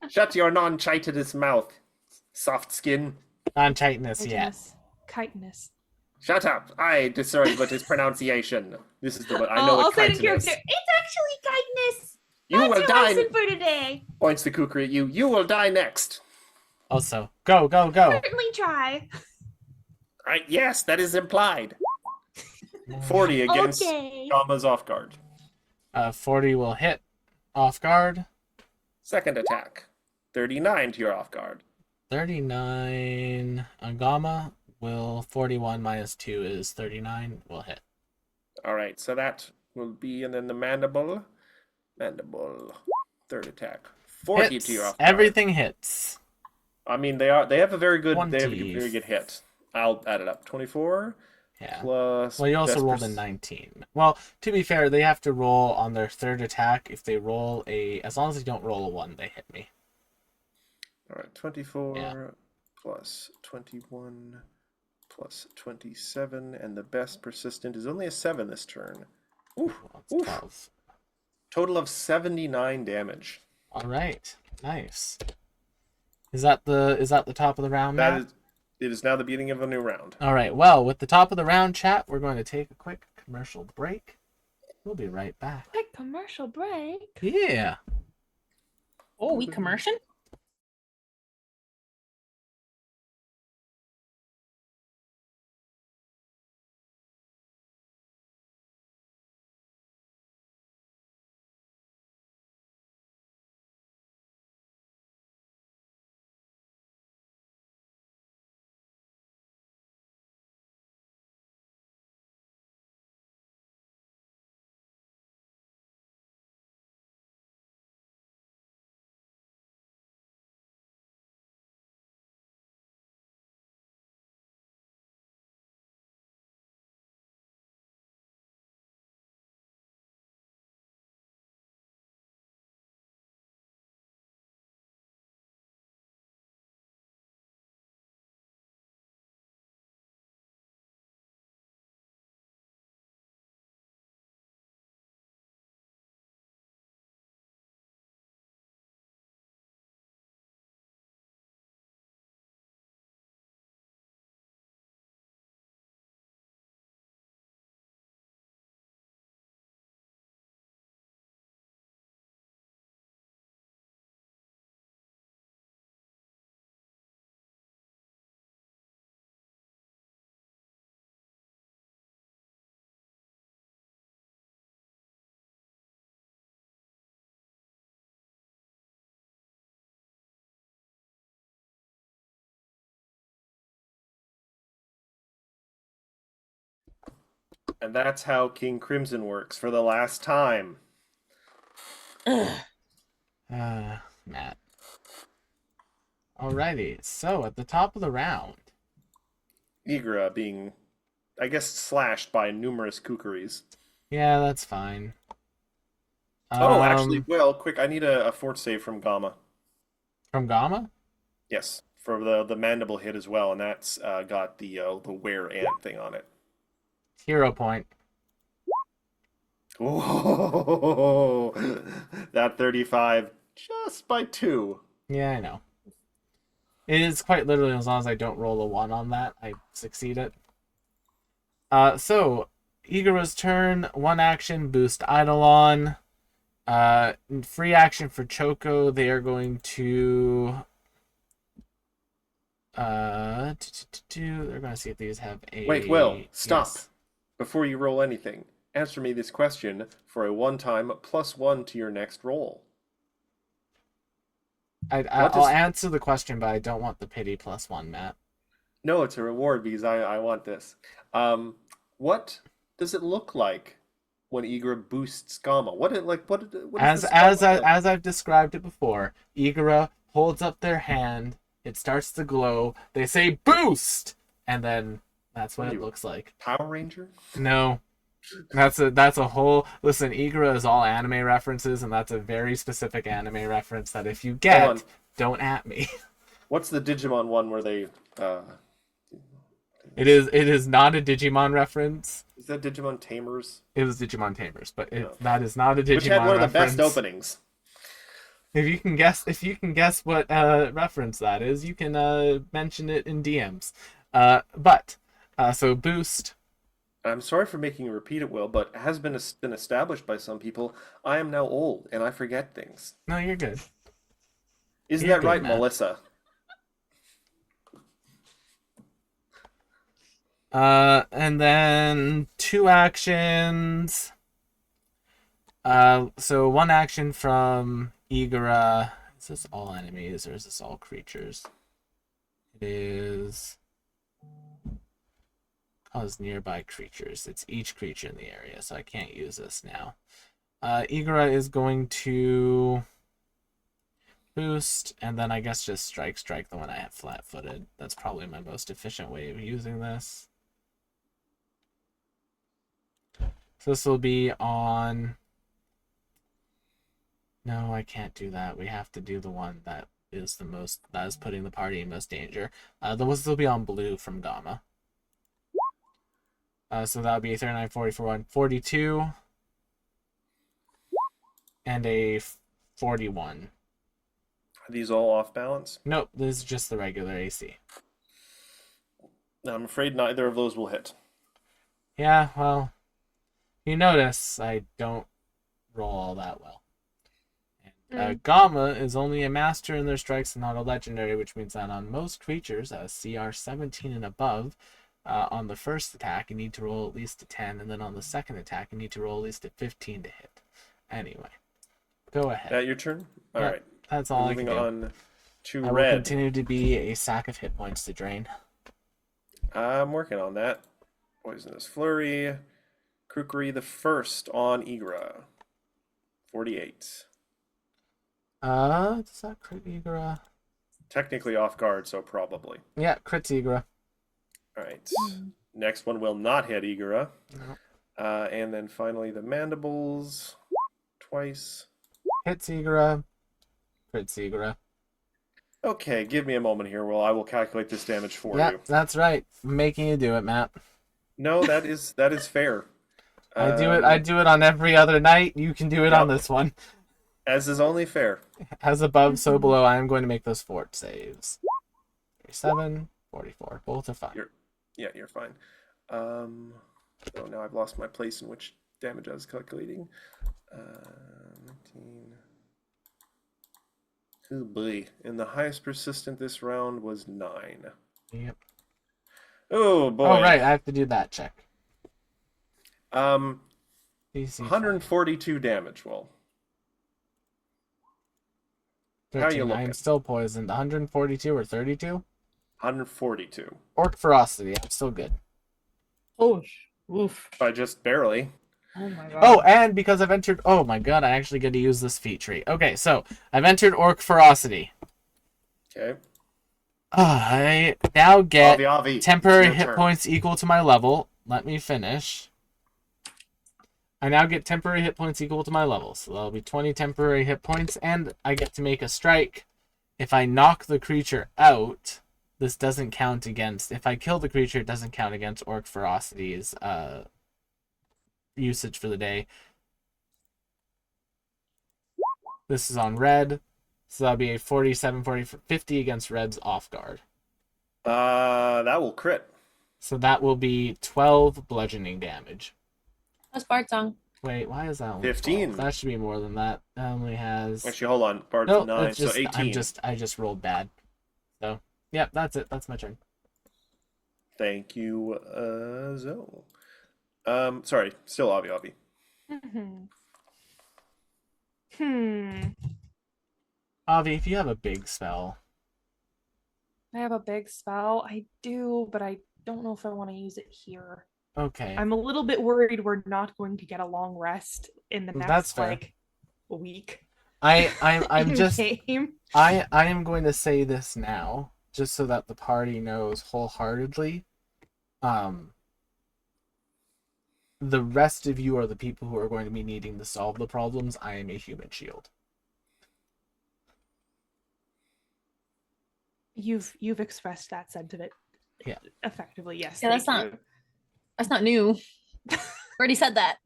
Shut your non-chitinous mouth, soft skin. Non-chitinous, yeah. Chitinous. Shut up! I discern what is pronunciation. This is the one I know I'll what say it in chitinous. character. It's actually kindness. You That's will your die. lesson for today. Points the kukri at you. You will die next. Also, go, go, go. Certainly try. Right? Yes, that is implied. 40 against Okay. Gama's off guard. 40 will hit off guard. Second attack. 39 to your off guard. 39 on Gamma will 41 minus 2 is 39 will hit. All right, so that will be, and then the mandible. Mandible. Third attack. 40 Hits. to your off guard. Everything hits. I mean, they have a very good 20. very good hit. I'll add it up. 24 Yeah. plus. Well, you also best rolled a 19. Well, to be fair, they have to roll on their third attack. If they roll as long as they don't roll a 1, they hit me. All right, 24 Yeah. plus 21 plus 27, and the best persistent is only a 7 this turn. Oof, Well, it's oof. 12. Total of 79 damage. All right, nice. Is that the top of the round, Matt? It is now the beginning of a new round. All right. Well, with the top of the round chat, we're going to take a quick commercial break. We'll be right back. Quick commercial break. Yeah. Oh, we commercial? And that's how King Crimson works for the last time. Ugh. Matt. Alrighty. So at the top of the round. Igra being, I guess, slashed by numerous kookaries. Yeah, that's fine. Oh, actually, well, quick, I need a fort save from Gamma. From Gamma? Yes, for the mandible hit as well, and that's got the were ant thing on it. Hero point. Oh, that 35 just by 2. Yeah, I know. It is quite literally, as long as I don't roll a 1 on that, I succeed it. So, Igara's turn, 1 action, boost Eidolon. Free action for Choco, they are going to... they're going to see if these have a... Wait, Will, stop. Yes. Before you roll anything, answer me this question for a one-time +1 to your next roll. I'll answer the question, but I don't want the pity +1, Matt. No, it's a reward because I want this. What does it look like when Igra boosts Gamma? What is As the spell? I've described it before, Igara holds up their hand, it starts to glow, they say boost, and then that's what What are it you, looks like. Power Ranger? No. That's a whole listen, Igara is all anime references, and that's a very specific anime reference that if you Hold get, on. don't at me. What's the Digimon one where they It is not a Digimon reference. is that Digimon Tamers? It was Digimon Tamers, but No. that is not a Digimon Which had one of the reference. best openings. If you can guess what reference that is, you can mention it in DMs. So boost. I'm sorry for making you repeat it, Will, but it has been established by some people. I am now old and I forget things. No, you're good. Isn't You're that good, right, Matt. Melissa? And then 2 actions. So 1 action from Igara. Is this all enemies or is this all creatures? It is cause nearby creatures. It's each creature in the area, so I can't use this now. Igara is going to boost, and then I guess just strike the one I have flat-footed. That's probably my most efficient way of using this. So this will be on... No, I can't do that. We have to do the one that is putting the party in most danger. This will be on blue from Gamma. So that would be a 39, 40, 41, 42, and a 41. Are these all off balance? Nope, this is just the regular AC. I'm afraid neither of those will hit. Yeah, well, you notice I don't roll all that well. And, Gamma is only a master in their strikes and not a legendary, which means that on most creatures, CR 17 and above, on the first attack, you need to roll at least a 10, and then on the second attack, you need to roll at least a 15 to hit. Anyway, go ahead. That your turn? All Yeah, right. That's all I can Moving do. on to I will red. continue to be a sack of hit points to drain. I'm working on that. Poisonous Flurry. Kukri the first on Igra. 48. Does that crit Igra? Technically off guard, so probably. Yeah, crit Igra. All right. Next one will not hit Igura. No. And then finally the mandibles. Twice. Hits Igra. Crits Igra. Okay, give me a moment here while I will calculate this damage for Yeah, you. that's right. I'm making you do it, Matt. No, that is fair. I do it on every other night. You can do it on Yep. this one. As is only fair. As above, so below. I am going to make those fort saves. 37, 44. Both are fine. You're fine. Oh, now I've lost my place in which damage I was calculating. 19. Oh boy. And the highest persistent this round was 9. Yep. Oh boy. Oh, right. I have to do that check. DC 142 damage, Will. How you 13. I am looking? still poisoned. 142 or 32? 142. Orc ferocity. I'm still good. Oh, oof. By just barely. Oh my god. Oh, and because I've entered... Oh my god, I actually get to use this feat tree. Okay, so I've entered Orc ferocity. Okay. I now get Avi, it's temporary your hit turn. points equal to my level. Let me finish. I now get temporary hit points equal to my level. So that'll be 20 temporary hit points, and I get to make a strike. If I knock the creature out, this doesn't count against... If I kill the creature, it doesn't count against Orc Ferocity's usage for the day. This is on red. So that'll be a 47, 40, 50 against red's off guard. That will crit. So that will be 12 bludgeoning damage. That's Bart song. Wait, why is that only 15? 12? That should be more than that. That only has... Actually, hold on. Bard's No, 9, it's just, so 18. I just rolled bad. So, yeah, that's it. That's my turn. Thank you, Zoe. Sorry, still Avi. Avi, if you have a big spell... I have a big spell. I do, but I don't know if I want to use it here. Okay. I'm a little bit worried we're not going to get a long rest in the That's next fair. like week. I'm just... game. I am going to say this now, just so that the party knows wholeheartedly. The rest of you are the people who are going to be needing to solve the problems. I am a human shield. You've expressed that sentiment. Yeah. Effectively, yes. Yeah, that's thank That's not new. Already said that.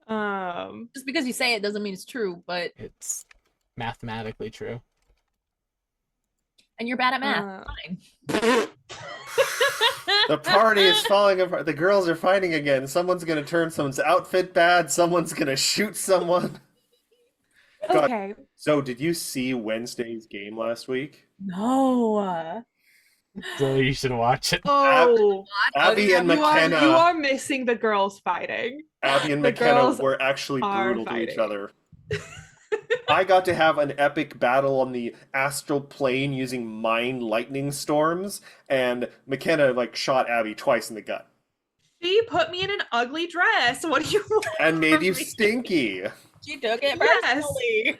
you. Just because you say it doesn't mean it's true, but It's mathematically true. and you're bad at math. Fine. The party is falling apart. The girls are fighting again. Someone's gonna turn someone's outfit bad. Someone's gonna shoot someone. God. Okay. So, did you see Wednesday's game last week? No. So you should watch it. Oh, Abby and you McKenna. are missing the girls fighting. Abby and The McKenna girls were actually are brutal to each fighting. other. I got to have an epic battle on the astral plane using mind lightning storms, and McKenna shot Abby twice in the gut She put me in an ugly dress. What do you want? and made you from me? stinky. She took it Yes. personally.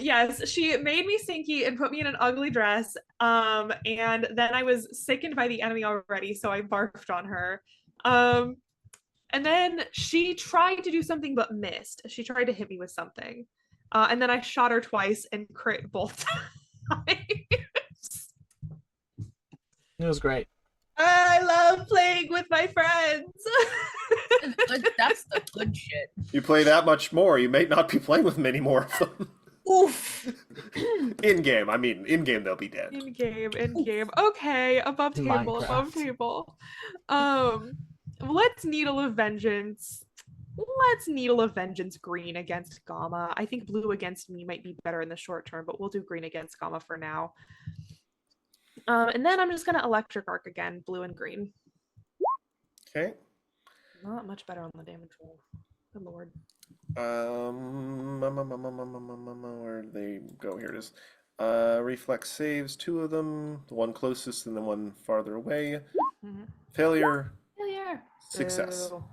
Yes, she made me stinky and put me in an ugly dress. And then I was sickened by the enemy already, so I barfed on her. And then she tried to do something but missed. She tried to hit me with something. And then I shot her twice and crit both times. It was great. I love playing with my friends. That's the good shit. You play that much more, you may not be playing with many more of them. Oof. In game, I mean, in game they'll be dead. In game. Okay, above table, above Minecraft. table. Let's Needle of Vengeance. Let's Needle of Vengeance green against Gamma. I think blue against me might be better in the short term, but we'll do green against Gamma for now. And then I'm just gonna Electric Arc again, blue and green. Okay. Not much better on the damage roll. Good lord. Where did they go? Here it is. Reflex saves, 2 of them. The one closest and the one farther away. Mhm. Failure, Failure. success. Boo.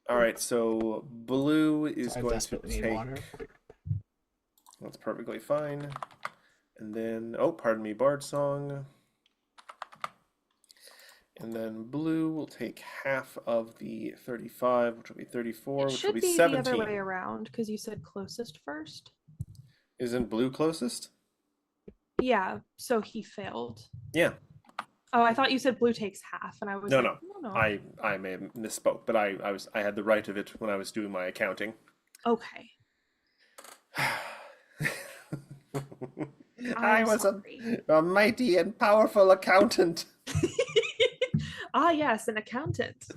All right, so blue is I going to desperately need take. water. That's perfectly fine. And then, oh, pardon me, Bard Song. And then blue will take half of the 35, which will be 34, It which will should be be the 17. other way around because you said closest first. Isn't blue closest? Yeah, so he failed. Yeah. Oh, I thought you said blue takes half, and I was No, like, no. no. I may have misspoke, but I had the right of it when I was doing my accounting. Okay. I I'm was sorry. a mighty and powerful accountant. Ah, yes, an accountant.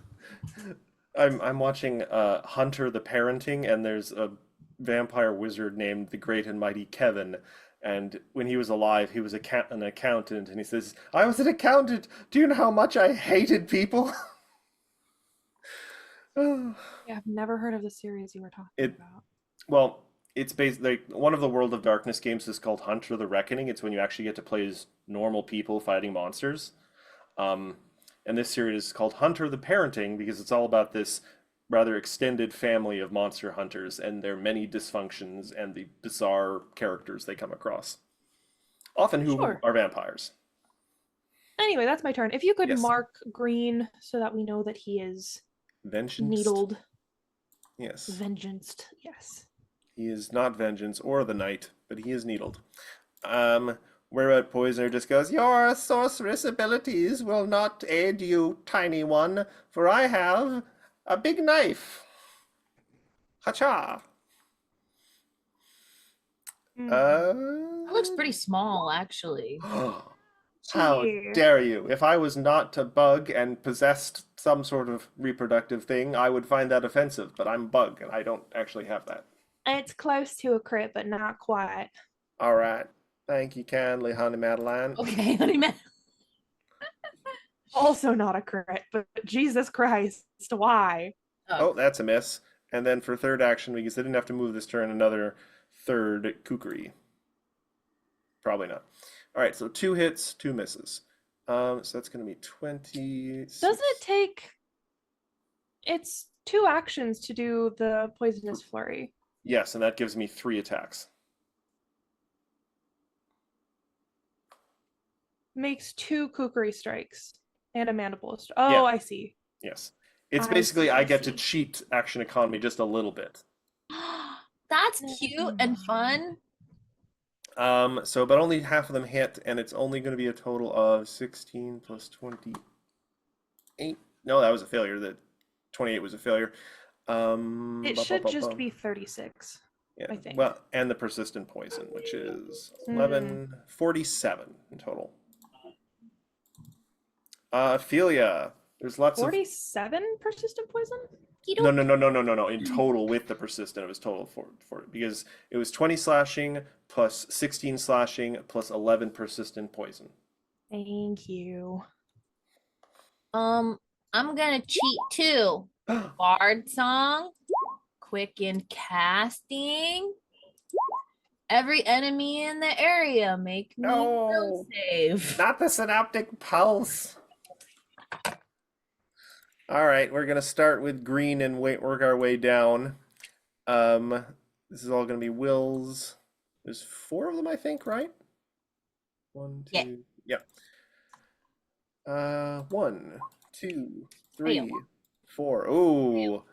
I'm watching Hunter the Parenting, and there's a vampire wizard named the Great and Mighty Kevin. And when he was alive, he was an accountant, and he says, "I was an accountant. Do you know how much I hated people?" Yeah, I've never heard of the series you were talking about. Well, it's based like one of the World of Darkness games is called Hunter the Reckoning. It's when you actually get to play as normal people fighting monsters. And this series is called Hunter the Parenting because it's all about this rather extended family of monster hunters and their many dysfunctions and the bizarre characters they come across. Often who Sure. are vampires. Anyway, that's my turn. If you could Yes. mark green so that we know that he is Vengeance. needled, Yes. vengeanced. Yes. He is not Vengeance or the Knight, but he is needled. Whereat Poisoner just goes, "Your sorceress abilities will not aid you, tiny one, for I have a big knife." Ha-cha! That looks pretty small, actually. How Gee. dare you? If I was not a bug and possessed some sort of reproductive thing, I would find that offensive, but I'm a bug and I don't actually have that. It's close to a crit, but not quite. All right. Thank you kindly, Honey Madeline. Okay, honey man. Also not a crit, but Jesus Christ, why? Oh, that's a miss. And then for third action, because they didn't have to move this turn, another third kukri. Probably not. All right, so 2 hits, 2 misses. So that's going to be 20. Doesn't it take... It's 2 actions to do the Poisonous Flurry. Yes, and that gives me 3 attacks. Makes 2 Kukri strikes and a Mandible. Oh, Yeah. I see. Yes. It's I basically see, I I get to see. cheat action economy just a little bit. That's cute and fun. But only half of them hit, and it's only going to be a total of 16 plus 28. No, that was a failure. The 28 was a failure. It should just be 36. Yeah. I think. Well, and the persistent poison, which is 11, 47 in total. Ophelia, there's lots of 47 persistent poison? no. In total with the persistent, it was total for because it was 20 slashing plus 16 slashing plus 11 persistent poison. Thank you. I'm gonna cheat too. Bard song, quicken casting. Every enemy in the area make me No. save. Not the synaptic pulse. All right, we're gonna start with green and work our way down. This is all gonna be wills. There's 4 of them, I think, right? 1, 2, Yeah. 1, 2, 3, Fail. 4. Ooh.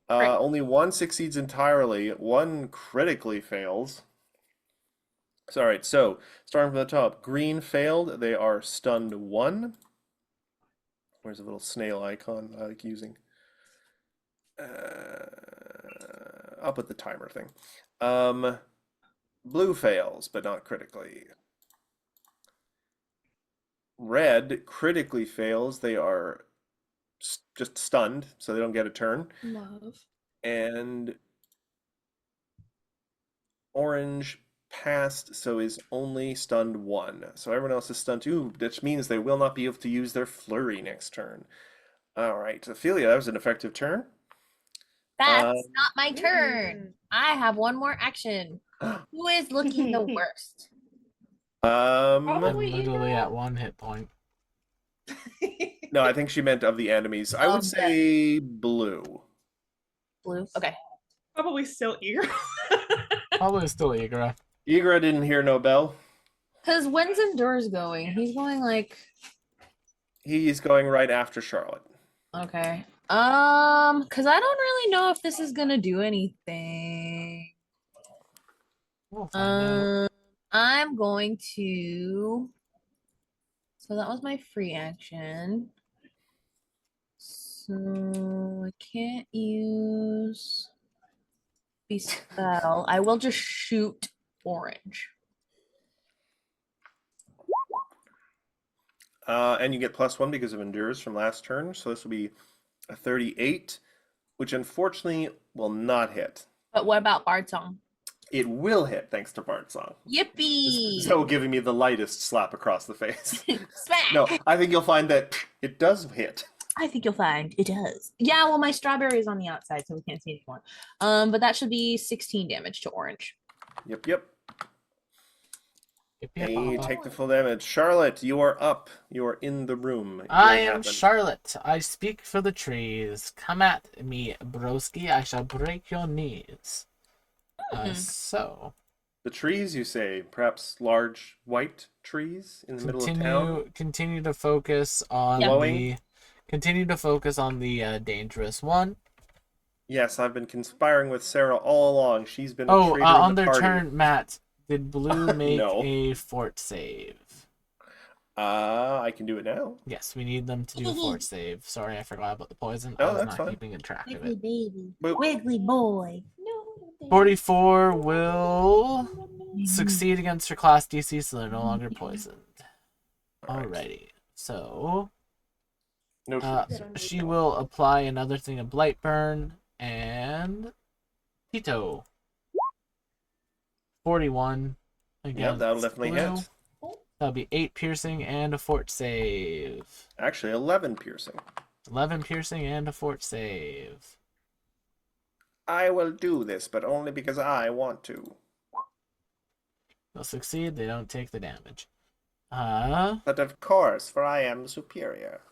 Only 1 succeeds entirely. 1 critically fails. So, all right, so starting from the top, green failed. They are stunned 1. Where's a little snail icon I like using? I'll put the timer thing. Blue fails, but not critically. Red critically fails. They are just stunned, so they don't get a turn. Love. And orange passed, so is only stunned 1. So everyone else is stunned 2, which means they will not be able to use their flurry next turn. All right, Ophelia, that was an effective turn. That's Um, not my turn. I have one more action. Who is looking the worst? I'm Probably literally Igra. at 1 hit point. no, I think she meant of the enemies. I would Of the- say blue. Blue. Okay. Probably still eager. Probably still Igra. Igra didn't hear no bell. Because when's Endur's going? He's going like He's going right after Charlotte. okay. Because I don't really know if this is gonna do anything. We'll find out. I'm going to. So that was my free action. So I can't use the spell. I will just shoot orange. And you get +1 because of endures from last turn. So this will be a 38, which unfortunately will not hit. But what about Bard Song? It will hit thanks to Bart Song. Yippee! So giving me the lightest slap across the face. Smack! No, I think you'll find that it does hit. I think you'll find it does. Yeah, well, my strawberry is on the outside, so we can't see anymore. But that should be 16 damage to orange. Yep. Yip, yip, And you papa. take the full damage. Charlotte, you are up. You are in the room. I What am happened? Charlotte. I speak for the trees. Come at me, broski. I shall break your knees. So The trees, you say? Perhaps large white trees in the middle of town? continue to focus on Glowing? the dangerous one. Yes, I've been conspiring with Sarah all along. She's been a Oh, traitor on in the their party. turn, Matt. Did blue make No. a fort save? I can do it now. Yes, we need them to do a fort save. Sorry, I forgot about the poison. Oh, I was that's not fine. keeping a track of Wiggly it. baby. Boop. Wiggly boy. 44 will succeed against her class DC, so they're no longer poisoned. All right. Alrighty. So No trees. she will apply another thing of blight burn and Tito. 41 against Yeah, that'll definitely blue. hit. That'll be 8 piercing and a fort save. Actually, 11 piercing. 11 piercing and a fort save. I will do this, but only because I want to. They'll succeed, they don't take the damage. But of course, for I am superior.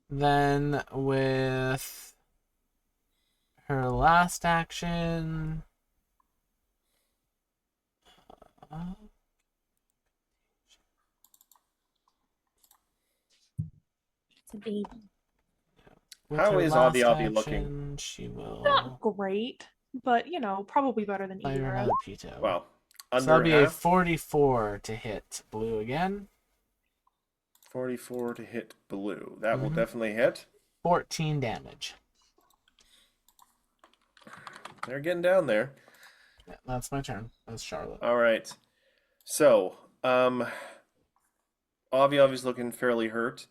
Then with her last action, It's a baby. with How her is last Avi looking? action, she will Not great, but probably better than fire Igra. another Pito. Well, so that'll under be a half. 44 to hit blue again. 44 to hit blue. That will Mhm. definitely hit. 14 damage. They're getting down there. Yeah, that's my turn. That's Charlotte. All right. So, Avi's looking fairly hurt.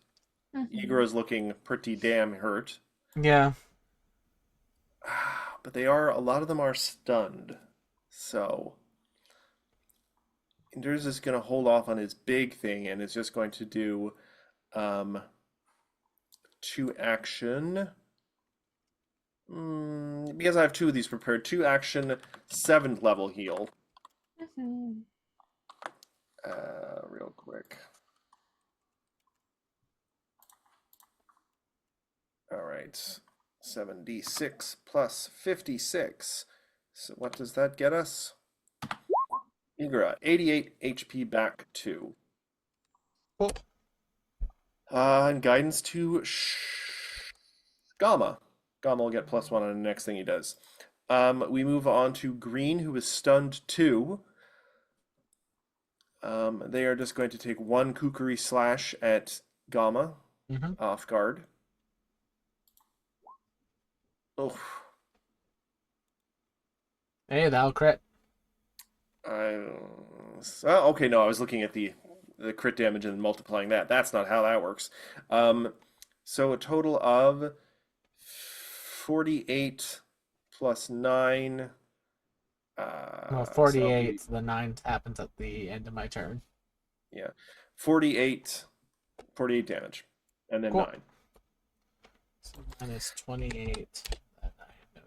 Igra's looking pretty damn hurt. Yeah. But a lot of them are stunned. So, Enders is going to hold off on his big thing and is just going to do 2 action. Because I have 2 of these prepared. 2 action, 7th level heal. Real quick. All right. 7d6 plus 56. So what does that get us? Igra, 88 HP back 2. Cool. And guidance to Gamma. Gamma will get +1 on the next thing he does. We move on to Green, who is stunned 2. They are just going to take one Kukri slash at Gamma Mm-hmm. off guard. Oh, Hey, that'll crit. okay. No, I was looking at the crit damage and multiplying that. That's not how that works. So a total of 48 plus 9. Well, So 48. The 9 happens at the end of my turn. yeah, 48 damage, and then Cool. 9. So minus 28. And I have no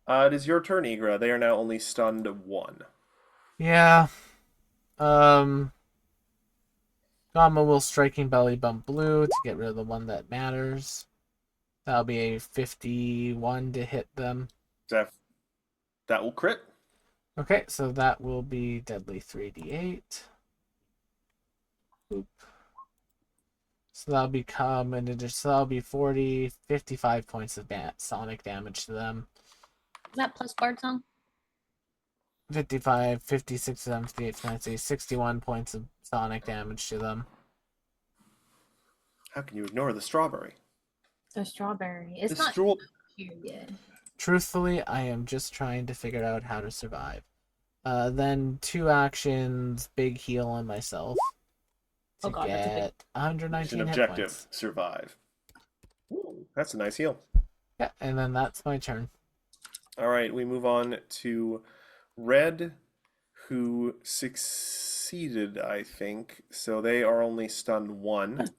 temporary. It is your turn, Igra. They are now only stunned 1. Yeah. Gamma will striking belly bump blue to get rid of the one that matters. That'll be a 51 to hit them. That will crit. Okay, so that will be deadly 3d8. Boop. So that'll become an addition. So that'll be 40, 55 points of sonic damage to them. Is that plus Bard Song? 55, 56, 78, 90, 61 points of sonic damage to them. How can you ignore the strawberry? The strawberry. It's The not straw- here yet. Truthfully, I am just trying to figure out how to survive. Then 2 actions, big heal on myself to Oh God, that's a big- get 119 Mission hit objective: points. survive. Ooh, that's a nice heal. Yeah, and then that's my turn. All right, we move on to Red, who succeeded, I think. So they are only stunned 1.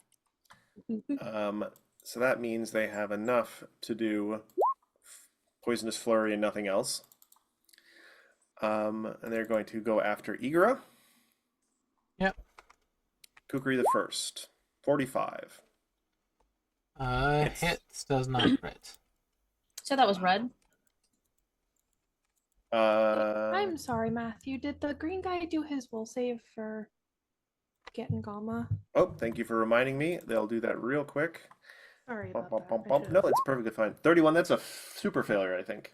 So that means they have enough to do Poisonous Flurry and nothing else. And they're going to go after Igra. Yep. Kukri the first. 45. Hits. Hits does not crit. So that was red. I'm sorry, Matthew. Did the green guy do his will save for getting Gamma? Oh, thank you for reminding me. They'll do that real quick. Sorry Bump, about bump, that. bump, bump. No, it's perfectly fine. 31, that's a super failure, I think.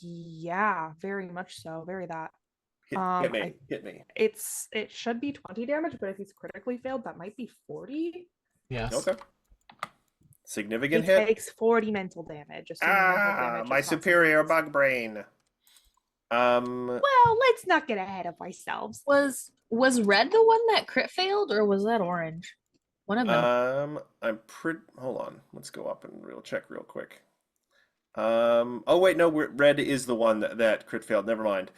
Yeah, very much so. Very that. Hit me. I- Hit me. It should be 20 damage, but if he's critically failed, that might be 40. Yes. Okay. He Significant hit. takes 40 mental damage. assuming mental damage My is not superior something- bug brain. Well, let's not get ahead of ourselves. Was red the one that crit failed, or was that orange? One of them. I'm pretty. Hold on. Let's go up and check real quick. Oh wait, no. Red is the one that crit failed. Never mind.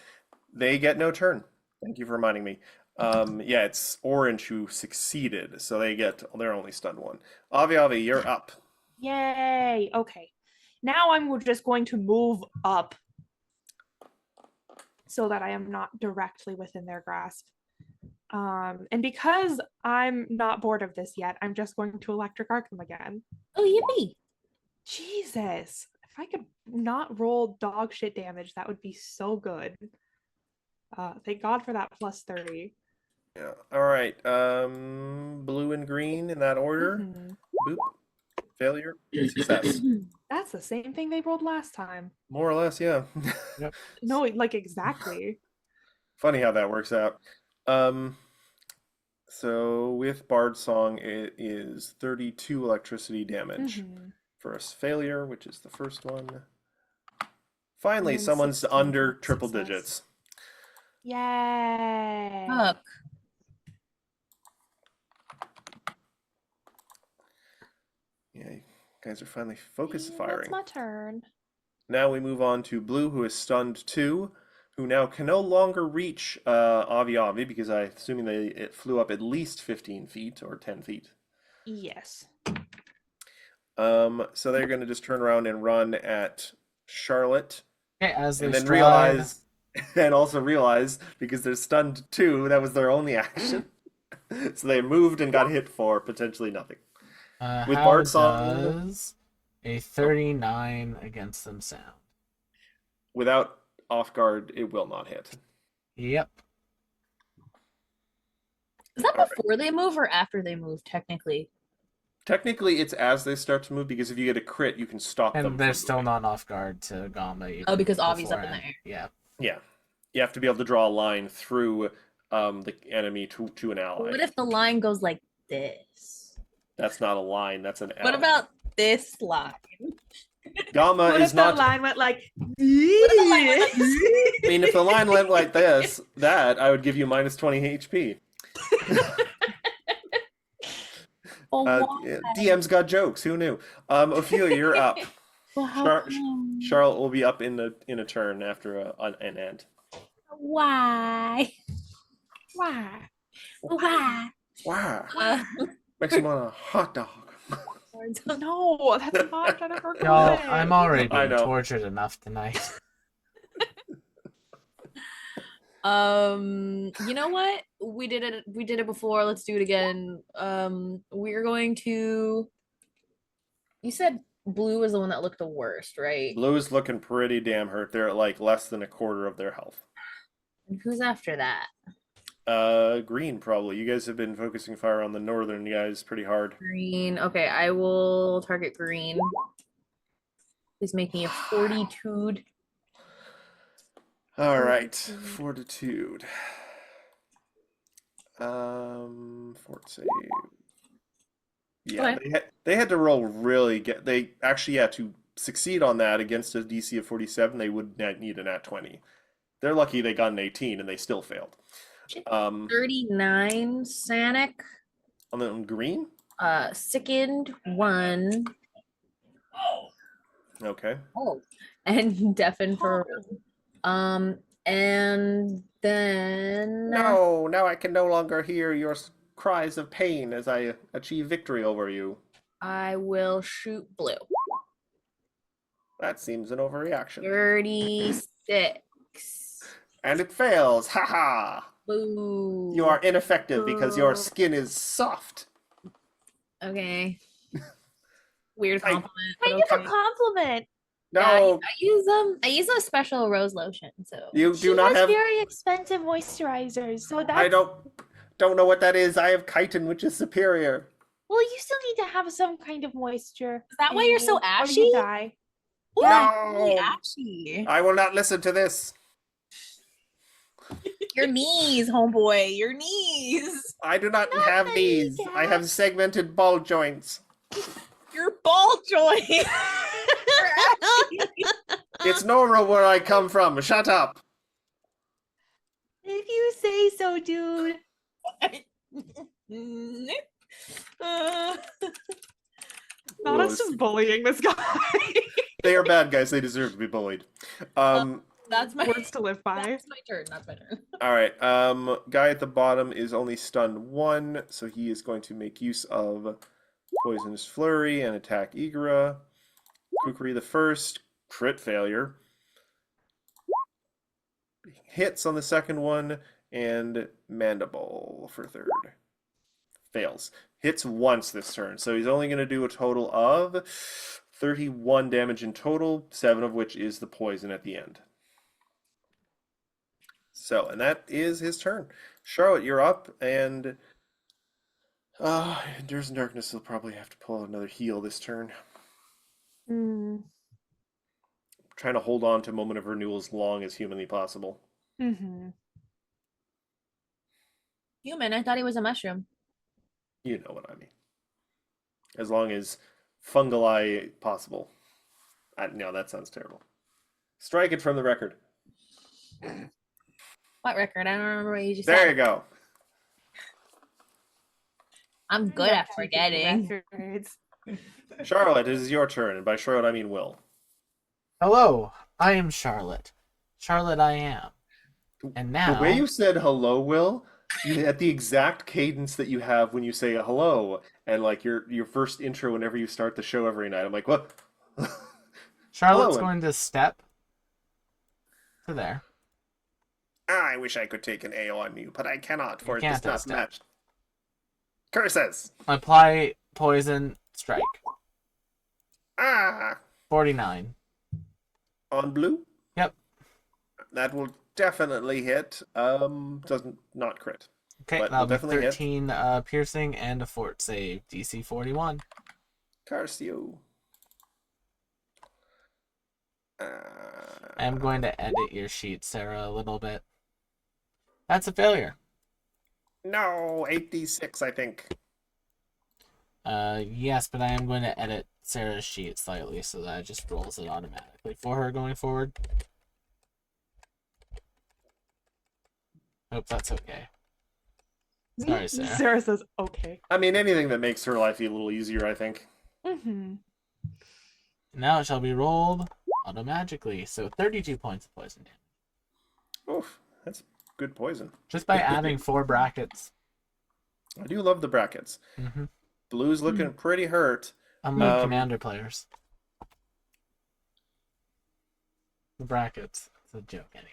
They get no turn. Thank you for reminding me. Yeah, it's orange who succeeded, so they're only stunned 1. Avi, you're up. Yay. Okay. Now I'm just going to move up so that I am not directly within their grasp. And because I'm not bored of this yet, I'm just going to electric arc them again. Oh, yippee! Jesus. If I could not roll dog shit damage, that would be so good. Thank God for that plus 30. Yeah. All right. Blue and green in that order. Mhm. Boop. Failure. Success. That's the same thing they rolled last time. More or less, yeah. No, like exactly. Funny how that works out. So with Bard Song, it is 32 electricity damage Mhm. for a failure, which is the first one. Finally, And then someone's 16 under for triple success. digits. Yay. Fuck. Yeah, you guys are finally focus Yeah, firing. That's my turn. Now we move on to Blue, who is stunned 2, who now can no longer reach Avi because I'm assuming it flew up at least 15 feet or 10 feet. Yes. So they're going to just turn around and run at Charlotte, Okay, as they and then stride, realize because they're stunned 2, that was their only action. So they moved and got hit for potentially nothing. with how Bard Song- does a 39 against them sound? Without off guard, it will not hit. Yep. Is that Alright. before they move or after they move, technically? Technically, it's as they start to move because if you get a crit, you can stop them. And they're from still moving. not off guard to Gamma. Oh, because Avi's up in the beforehand. air. Yeah. Yeah. You have to be able to draw a line through the enemy to an ally. What if the line goes like this? That's not a line. That's an L. What about this line? Gamma What is if the not. line went like? What if the line went like I mean, if the line went like this, I would give you minus 20 HP. Oh, DM's got jokes. Who knew? Ophelia, you're up. well, how Char- come? Charlotte will be up in a turn after an end. Why? Why? Why? Wow. Uh, Makes me want a hot dog. No, that's not Jennifer Y'all, Coolidge. I'm already I being know. tortured enough tonight. you know what? We did it before. Let's do it again. We're going to. You said blue was the one that looked the worst, right? Blue's looking pretty damn hurt. They're at like less than a quarter of their health. And who's after that? Green probably. You guys have been focusing fire on the northern guys pretty hard. Green. Okay, I will target green. Please make me a fortitude. All right, fortitude. Fort save. Yeah, Okay. they had to roll really they actually had to succeed on that against a DC of 47. They would need a nat 20. They're lucky they got an 18 and they still failed. 39 Sanic. On green. Sickened 1. Okay. Oh, and deafen for and then No, now I can no longer hear your cries of pain as I achieve victory over you. I will shoot blue. That seems an overreaction. 36. And it fails. Haha. Boo. You are ineffective because your skin is soft. Okay. Weird I- compliment. Kind but of okay. a compliment. No, I use a special rose lotion, so you She do not has have. very expensive moisturizers, so that's. I don't know what that is. I have chitin, which is superior. Well, you still need to have some kind of moisture. Is that why in you're so you, or ashy? you die. yeah, really No. ashy. I will not listen to this. Your knees, homeboy, your knees. I do not Not have my these. I have kneecaps. segmented ball joints. Your ball joint. It's normal where I come from. Shut up. If you say so, dude. Not us just bullying this guy. They are bad guys. They deserve to be bullied. That's my Words to live by. That's my turn. That's my turn. All right. Guy at the bottom is only stunned 1, so he is going to make use of Poisonous Flurry and attack Igora. Kukri the first, crit failure. Hits on the second one, and Mandible for third. Fails. Hits once this turn, so he's only going to do a total of 31 damage in total, 7 of which is the poison at the end. So, and that is his turn. Charlotte, you're up, and Endures in Darkness will probably have to pull out another heal this turn. Trying to hold on to Moment of Renewal as long as humanly possible. Mm-hmm. Human, I thought he was a mushroom. You know what I mean. As long as fungi possible. No, that sounds terrible. Strike it from the record. What record? I don't remember what you just There said. you go. I'm good at forgetting. Charlotte, it is your turn, and by Charlotte I mean Will. Hello, I am Charlotte. Charlotte I am. And now... The way you said hello, Will, you at the exact cadence that you have when you say hello, and like your first intro whenever you start the show every night. I'm like, what? Charlotte's Hello. going to step to there. I wish I could take an AO on you, but I cannot, for You it can't does not step. match. Curses! Apply poison strike. Ah! 49. On blue? Yep. That will definitely hit. Doesn't not crit. Okay, But that'll will be definitely hit. 13 piercing and a fort save. DC 41. Curse you. I am going to edit your sheet, Sarah, a little bit. That's a failure. No, 8d6, I think. Yes, but I am going to edit Sarah's sheet slightly so that it just rolls it automatically for her going forward. Hope that's okay. Sorry, Sarah. Sarah says, okay. I mean, anything that makes her life a little easier, I think. Mm-hmm. Now it shall be rolled automagically. So 32 points of poison damage. Oof, that's good poison. Just by adding 4 brackets. I do love the brackets. Mm-hmm. Blue's looking pretty hurt. Unlike commander players. The brackets. It's a joke anyway.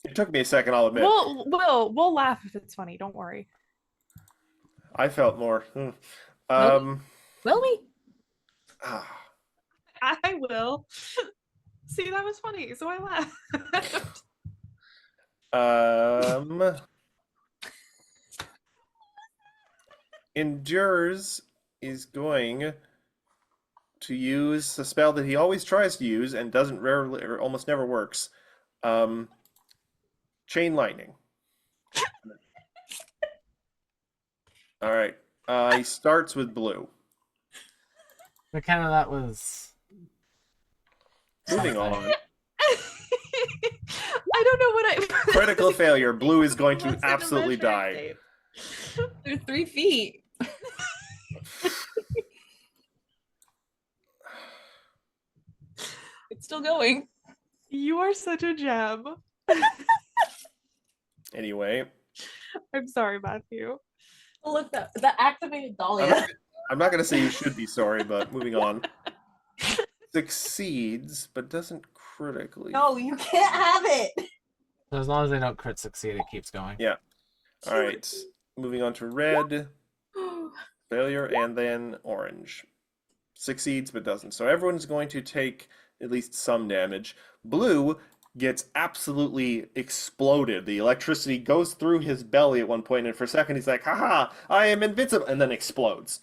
It took me a second, I'll admit. We'll laugh if it's funny. Don't worry. I felt more. Will we? Ah. I will. See, that was funny, so I laughed. Endures is going to use a spell that he always tries to use and doesn't rarely or almost never works. Chain lightning. All right. He starts with blue. But kind of that was... Moving on. I don't know what I... Critical failure. Blue is going to What's in the absolutely measuring die. tape? They're 3 feet. It's still going. You are such a gem. Anyway. I'm sorry, Matthew. Oh, look, the activated Dahlia. I'm not going to say you should be sorry, but moving on. Succeeds, but doesn't critically. No, you can't have it. As long as they don't crit succeed, it keeps going. Yeah. All right. Moving on to red. Failure, and then orange. Succeeds, but doesn't. So everyone's going to take at least some damage. Blue gets absolutely exploded. The electricity goes through his belly at one point, and for a second he's like, haha, I am invincible, and then explodes.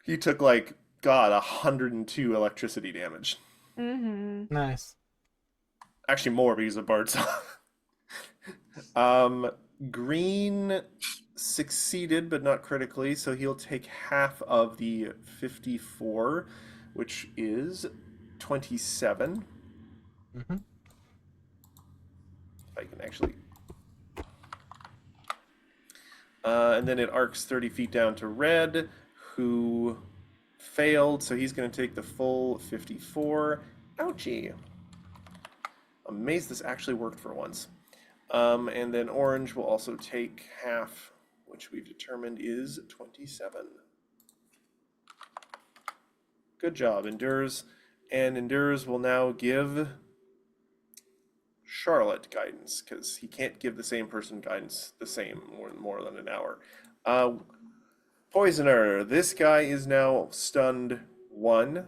He took, like, God, 102 electricity damage. Mm-hmm. Nice. Actually, more because of Bard's. Green succeeded, but not critically, so he'll take half of the 54, which is 27. Mm-hmm. If I can actually... and then it arcs 30 feet down to red, who failed, so he's going to take the full 54. Ouchie. Amazed this actually worked for once. And then orange will also take half, which we've determined is 27. Good job, Endures. And Endures will now give Charlotte guidance, because he can't give the same person guidance the same more than an hour. Poisoner, this guy is now stunned 1,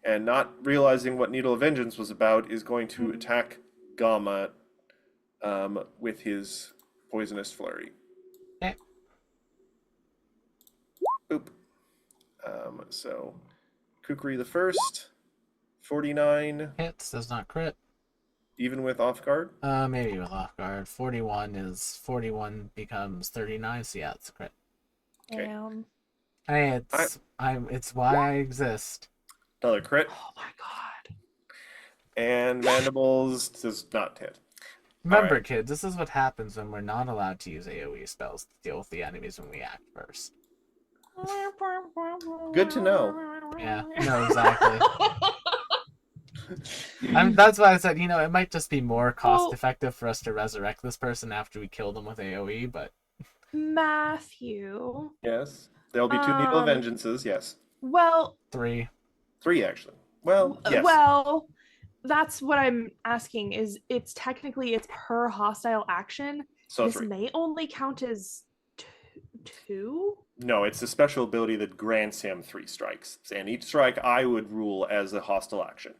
and not realizing what Needle of Vengeance was about, is going to attack Gamma with his Poisonous Flurry. Okay. Oop. So, Kukri the first, 49, Hits, does not crit. even with off guard. Maybe with off guard. 41 becomes 39, so yeah, it's a crit. Okay. Damn. Hey, it's why I exist. Another crit. Oh my god. And Mandibles does not hit. Remember, Alright. kids, this is what happens when we're not allowed to use AoE spells to deal with the enemies when we act first. Good to know. Yeah, no, exactly. That's why I said, it might just be more cost effective for us to resurrect this person after we kill them with AoE, but... Matthew. Yes. There'll be 2 Needle of Vengeances, yes. Well, 3. 3, actually. Well, yes. well, that's what I'm asking. Is it's per hostile action. So This 3. may only count as two. No, it's a special ability that grants him 3 strikes. And each strike I would rule as a hostile action.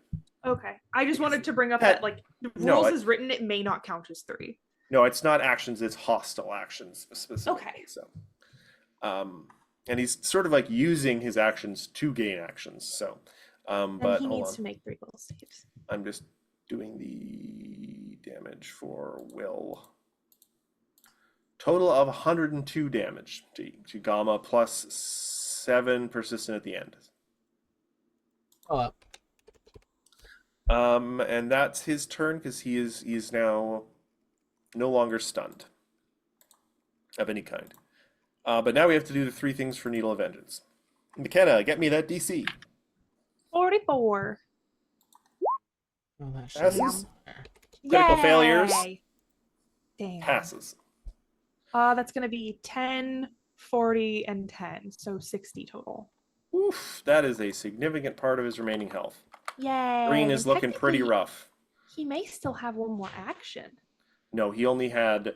Okay, I just wanted to bring up Pet- that like the No, rules it- is written, it may not count as 3. No, it's not actions, it's hostile actions specifically. Okay. So, And he's sort of like using his actions to gain actions. So, And but he hold needs on. to make 3 will saves. I'm just doing the damage for Will. Total of 102 damage to Gamma plus 7 persistent at the end. Well, And that's his turn because he is now no longer stunned of any kind. But now we have to do the 3 things for Needle of Vengeance. McKenna, get me that DC. 44. well, that should Passes. be there. Critical failures. Damn. Passes. That's going to be 10, 40, and 10. So 60 total. Oof, that is a significant part of his remaining health. Yay. Green is And looking pretty technically, rough. He may still have 1 more action. No, he only had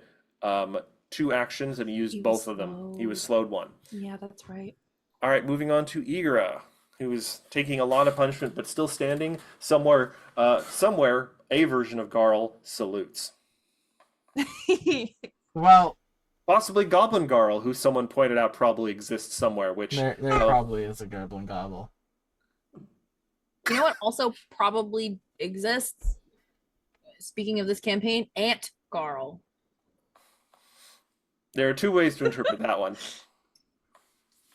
2 actions and he used He was both of them. He was slowed 1. Yeah, that's right. All right, moving on to Igra, who is taking a lot of punishment but still standing. Somewhere, a version of Garl salutes. Well, Possibly Goblin Garl, who someone pointed out probably exists somewhere, which there probably is a Goblin Gobble. You know what also probably exists? Speaking of this campaign, Ant Garl. there are 2 ways to interpret that one.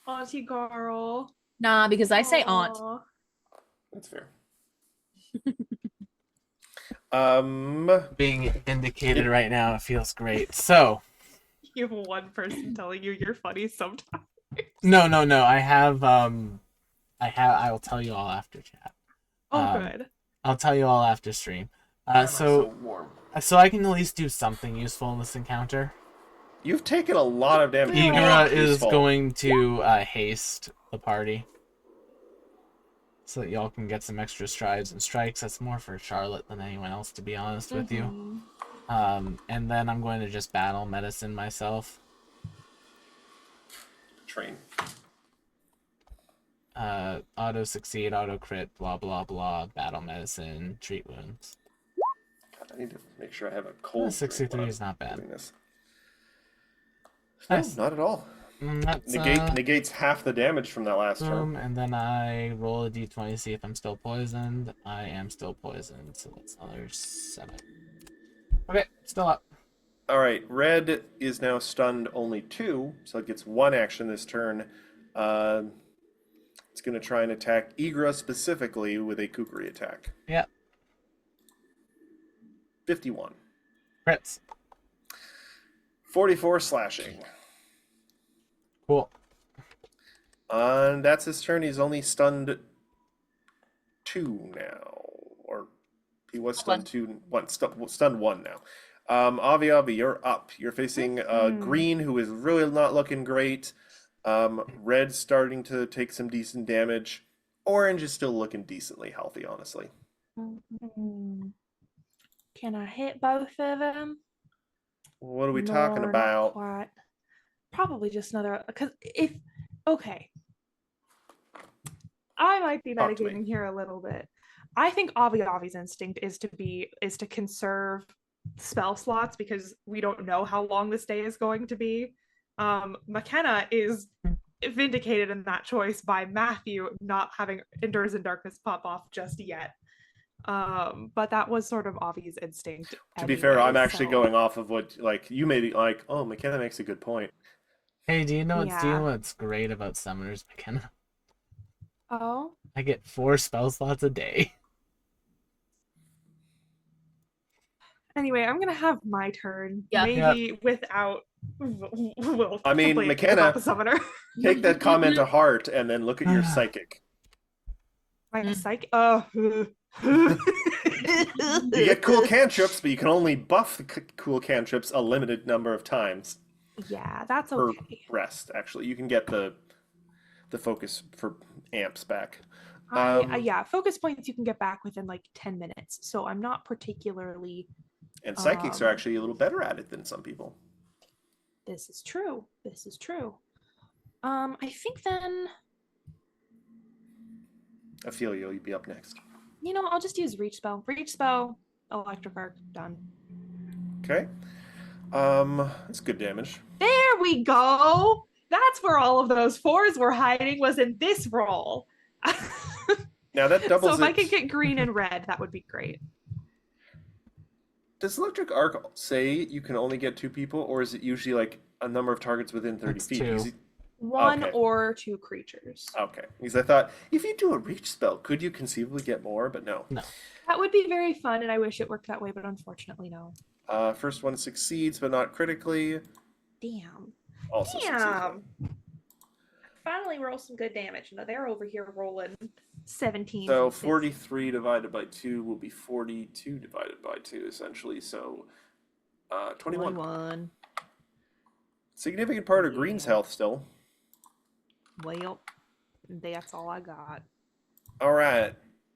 Auntie Garl. Nah, because I say aunt. Aw. That's fair. Being vindicated right now, it feels great. So, You have 1 person telling you you're funny sometimes. no. I will tell you all after chat. Oh, good. I'll tell you all after stream. So warm. I can at least do something useful in this encounter. You've taken a lot of damage. Igra is Useful. going to haste the party, so that y'all can get some extra strides and strikes. That's more for Charlotte than anyone else, to be honest with you. And then I'm going to just battle medicine myself. Train. Auto succeed, auto crit, blah blah blah. Battle medicine, treat wounds. God, I need to make sure I have a cold. 63 is not bad. Doing this. Nice. No, not at all. That's Negates half the damage from that last turn. and then I roll a d20 to see if I'm still poisoned. I am still poisoned, so that's another 7. Okay, still up. All right, red is now stunned only 2, so it gets 1 action this turn. It's going to try and attack Igra specifically with a kukri attack. Yeah. 51. Crits. 44 slashing. Cool. And that's his turn. He's only stunned 2 now. Or he was stunned 2, stunned 1 now. Avi, you're up. You're facing Green, who is really not looking great. Red starting to take some decent damage. Orange is still looking decently healthy, honestly. Can I hit both of them? What are we talking Not about? quite. Probably just another. Because I might be Talk to me. metagaming here a little bit. I think Avi's instinct is to conserve spell slots because we don't know how long this day is going to be. McKenna is vindicated in that choice by Matthew not having Endures in Darkness pop off just yet. But that was sort of Avi's instinct. To be fair, I'm actually so- going off of what you made it like. Oh, McKenna makes a good point. Hey, do you know Yeah. what's great about summoners, McKenna? Oh, I get 4 spell slots a day. anyway, I'm gonna have my turn. Yeah. Maybe without Will. I mean, complaining McKenna- about the summoner. Take that comment to heart and then look at your psychic. My psych. You get cool cantrips, but you can only buff the cool cantrips a limited number of times Yeah, that's per okay. rest. Actually, you can get the focus for amps back. Yeah, focus points you can get back within like 10 minutes. So I'm not particularly. And psychics are actually a little better at it than some people. This is true. This is true. I think then, Ophelia, you'd be up next. I'll just use reach spell. Reach spell, electric arc, done. Okay. That's good damage. There we go. That's where all of those 4s were hiding, was in this roll. Now that So doubles if I it. could get green and red, that would be great. Does Electric Arc say you can only get 2 people, or is it usually like a number of targets within 30 It's feet? 2. Because 1 Okay. or 2 creatures. Okay, because I thought if you do a reach spell, could you conceivably get more? But no. That would be very fun, and I wish it worked that way, but unfortunately, no. First one succeeds, but not critically. Damn. Also succeeds. Damn. Finally roll some good damage. No, they're over here rolling 17. So and 6. 43 divided by 2 will be 42 divided by 2, essentially. So 21. Significant part of Green's health still. Well, that's all I got. All right.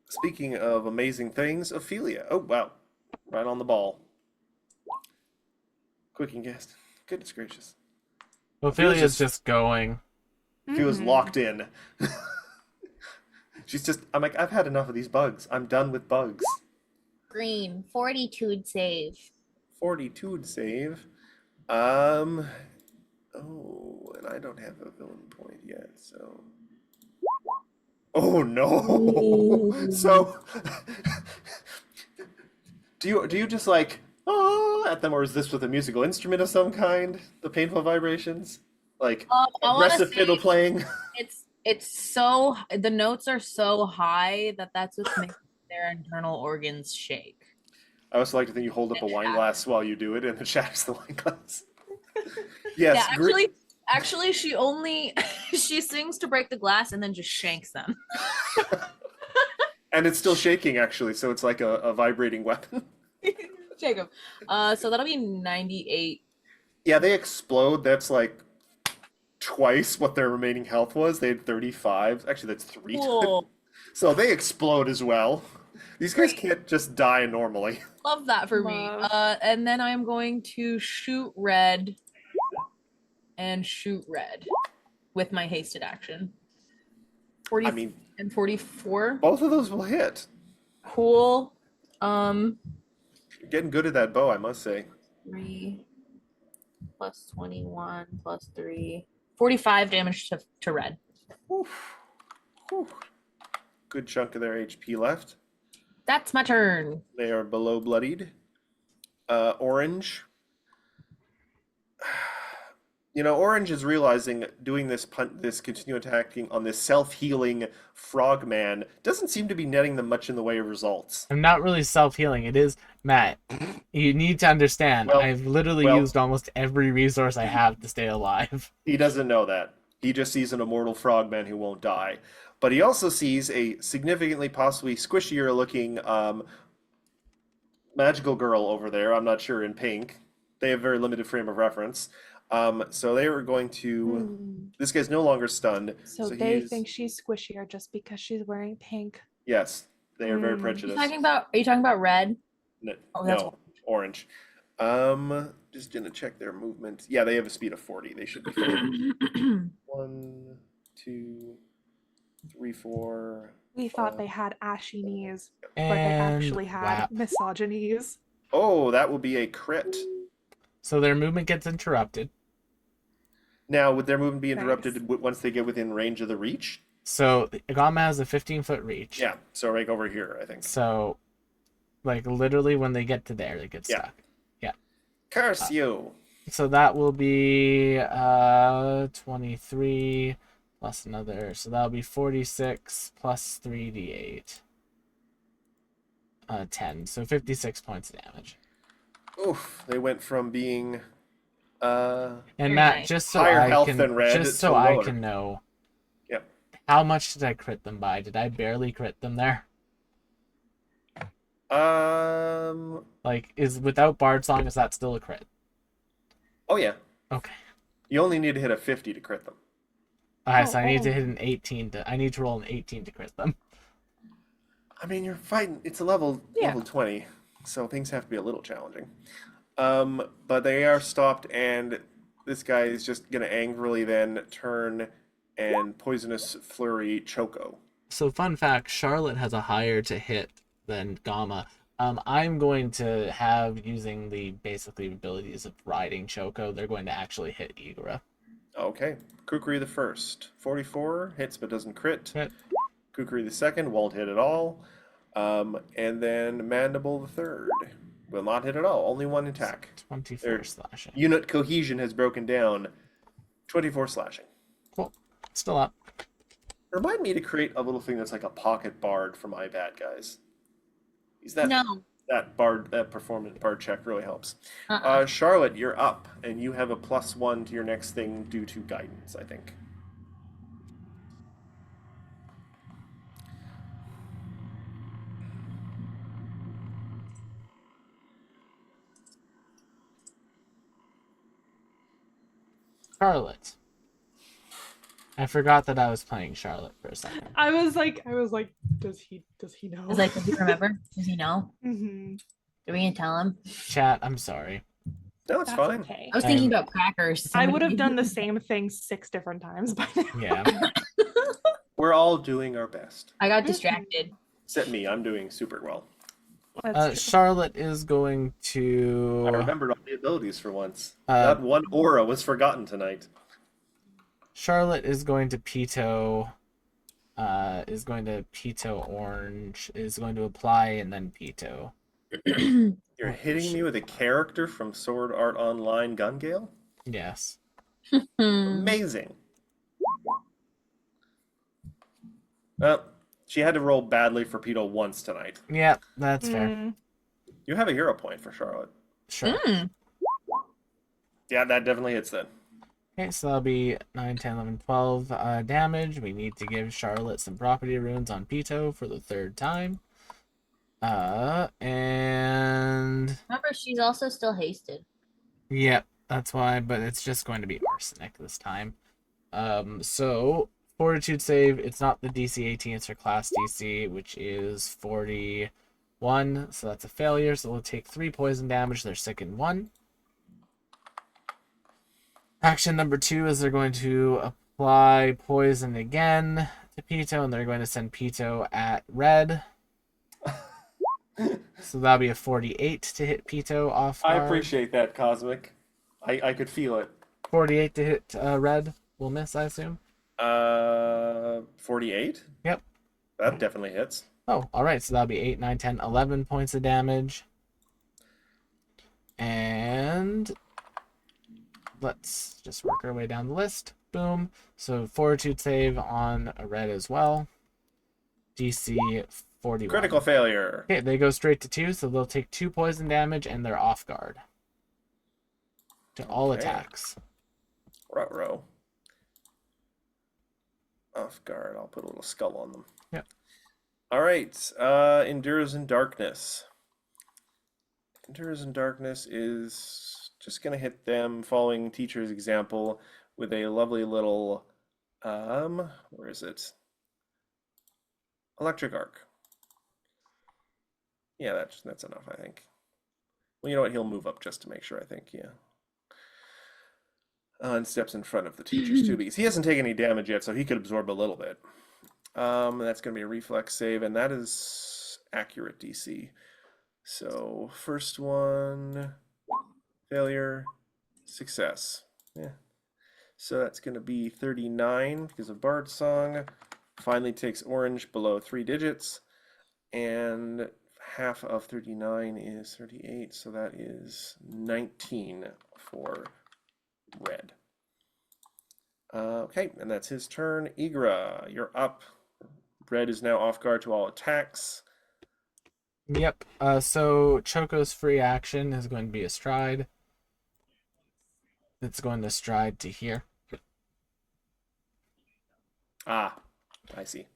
Speaking of amazing things, Ophelia. Oh, wow. Right on the ball. Quick and guest. Goodness gracious. Ophelia's just going. Ophelia's Mhm. locked in. She's just, I'm like, I've had enough of these bugs. I'm done with bugs. Green, fortitude save. 42 save. Oh, and I don't have a villain point yet, so. Oh no! So, do you just like at them, or is this with a musical instrument of some kind? The painful vibrations, like I wanna aggressive fiddle say playing. it's so the notes are so high that's what's making their internal organs shake. I also like to think you hold up a wine glass while you do it, and it shatters the wine glass. Yes, Yeah, actually, she only she sings to break the glass and then just shanks them. and it's still shaking actually, so it's like a vibrating weapon. Jacob. So that'll be 98. Yeah, they explode. That's like twice what their remaining health was. They had 35. Actually, that's 3 times. Cool. So they explode as well. These guys Great. can't just die normally. Love that for me. Love. And then I'm going to shoot red and shoot red with my hasted action. 40 I mean, and 44. both of those will hit. Cool. You're getting good at that bow, I must say. 3 plus 21 plus 3. 45 damage to red. Oof. Whew. Good chunk of their HP left. That's my turn. They are below bloodied. Orange. You know, Orange is realizing doing this this continue attacking on this self-healing frogman doesn't seem to be netting them much in the way of results. I'm not really self-healing. It is, Matt, you need to understand, Well- I've literally well- used almost every resource I have to stay alive. He doesn't know that. He just sees an immortal frogman who won't die. But he also sees a significantly, possibly squishier looking magical girl over there. I'm not sure, in pink. They have very limited frame of reference. So they were going to. This guy's no longer stunned. So So they he's- think she's squishier just because she's wearing pink. Yes, they are very Mm. prejudiced. Are you talking about red? No, Oh, that's no, orange. Just gonna check their movement. Yeah, they have a speed of 40. They should be fine. 1, 2, 3, 4. We thought they had ashy knees, but they And actually had whap. misogynies. Oh, that will be a crit. So their movement gets interrupted. Now, would their movement be interrupted Nice. once they get within range of the reach? So Agama has a 15-foot reach. Yeah, so right over here, I think. So, like, literally when they get to there, they get Yeah. stuck. Curse you! So that will be 23 plus another. So that'll be 46 plus 3d8. 10. So 56 points of damage. Oof, they went from being And Very Matt, nice. just so Higher I health can than red just so to I lower. can know. Yep. How much did I crit them by? Did I barely crit them there? Like, is without Bard Song, is that still a crit? Oh yeah. Okay. You only need to hit a 50 to crit them. Alright, so I need to oh. hit an 18 to. I need to roll an 18 to crit them. I mean, you're fighting. It's a level Yeah. level 20, so things have to be a little challenging. But they are stopped, and this guy is just gonna angrily then turn and poisonous flurry Choco. So, fun fact: Charlotte has a higher to hit than Gamma. I'm going to have using the basically abilities of riding Choco. They're going to actually hit Igora. Okay. Kukri the first. 44 hits but doesn't crit. Hit. Kukri the second won't hit at all. And then Mandible the third will not hit at all. Only one attack. 24 There- slashing. Unit cohesion has broken down. 24 slashing. Cool. Still up. Remind me to create a little thing that's like a pocket bard for my bad guys. Is that No. that bard that performance bard check really helps? Uh-uh. Charlotte, you're up, and you have a +1 to your next thing due to guidance, I think. Charlotte. I forgot that I was playing Charlotte for a second. I was like, does he know? I was like, does he remember? Does he know? Mhm. Are we gonna tell him? Chat, I'm sorry. No, it's That's fine. okay. I was thinking I'm- about crackers. I would have Somebody- done the same thing 6 different times by now. Yeah. We're all doing our best. I got distracted. Except me, I'm doing super well. That's true. Charlotte is going to. I remembered all the abilities for once. Uh, Not one aura was forgotten tonight. Charlotte is going to Pito. Is going to Pito Orange. Is going to apply and then Pito. You're hitting me with a character from Sword Art Online Gungale? Yes. Hmm. Amazing. Well, she had to roll badly for Pito once tonight. Yeah, that's fair. Mm, You have a hero point for Charlotte. Sure. Mm. Yeah, that definitely hits then. Okay, so that'll be 9, 10, 11, 12 damage. We need to give Charlotte some property runes on Pito for the third time. And Remember, she's also still hasted. yep, that's why, but it's just going to be arsenic this time. So fortitude save, it's not the DC 18, it's her class DC, which is 41. So that's a failure. So they'll take 3 poison damage. They're sick in 1. Action number 2 is they're going to apply poison again to Pito, and they're going to send Pito at red. So that'll be a 48 to hit Pito off I guard. appreciate that, Cosmic. I could feel it. 48 to hit red will miss, I assume. 48? Yep. That definitely hits. Oh, alright, so that'll be 8, 9, 10, 11 points of damage. And let's just work our way down the list. Boom. So fortitude save on a red as well. DC 41. Critical failure. Okay, they go straight to 2, so they'll take 2 poison damage and they're off guard. To all Okay. attacks. Ruh-roh. Off guard. I'll put a little skull on them. Yep. All right. Endures in Darkness. Endures in Darkness is just going to hit them following teacher's example with a lovely little, where is it? Electric Arc. Yeah, that's enough, I think. Well, you know what? He'll move up just to make sure, I think, yeah. And steps in front of the teachers too, because he hasn't taken any damage yet, so he could absorb a little bit. That's going to be a reflex save, and that is accurate DC. So first one, failure, success. Yeah. So that's going to be 39 because of Bard's Song. Finally takes orange below 3 digits, and half of 39 is 38, so that is 19 for red. Okay, and that's his turn. Igra, you're up. Red is now off guard to all attacks. Yep. So Choco's free action is going to be a stride. It's going to stride to here. Ah, I see.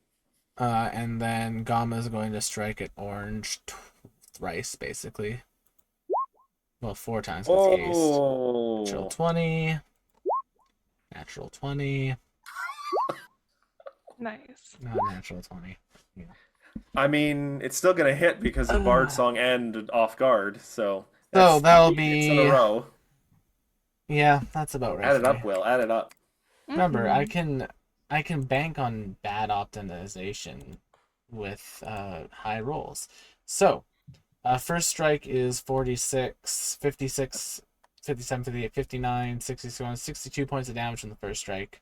And then Gamma is going to strike at orange thrice, basically. Well, 4 times with haste. Natural Oh, 20. Natural 20. nice. Not natural 20. I mean, it's still gonna hit because of Bard Song and off guard. So So that's that'll 3 hits in be- a row. Yeah, that's about right. Add it for up, me. Will. Add it up. Remember, Mhm. I can bank on bad optimization with high rolls. So, first strike is 46, 56 57, 58, 59, 61, 62 points of damage from the first strike.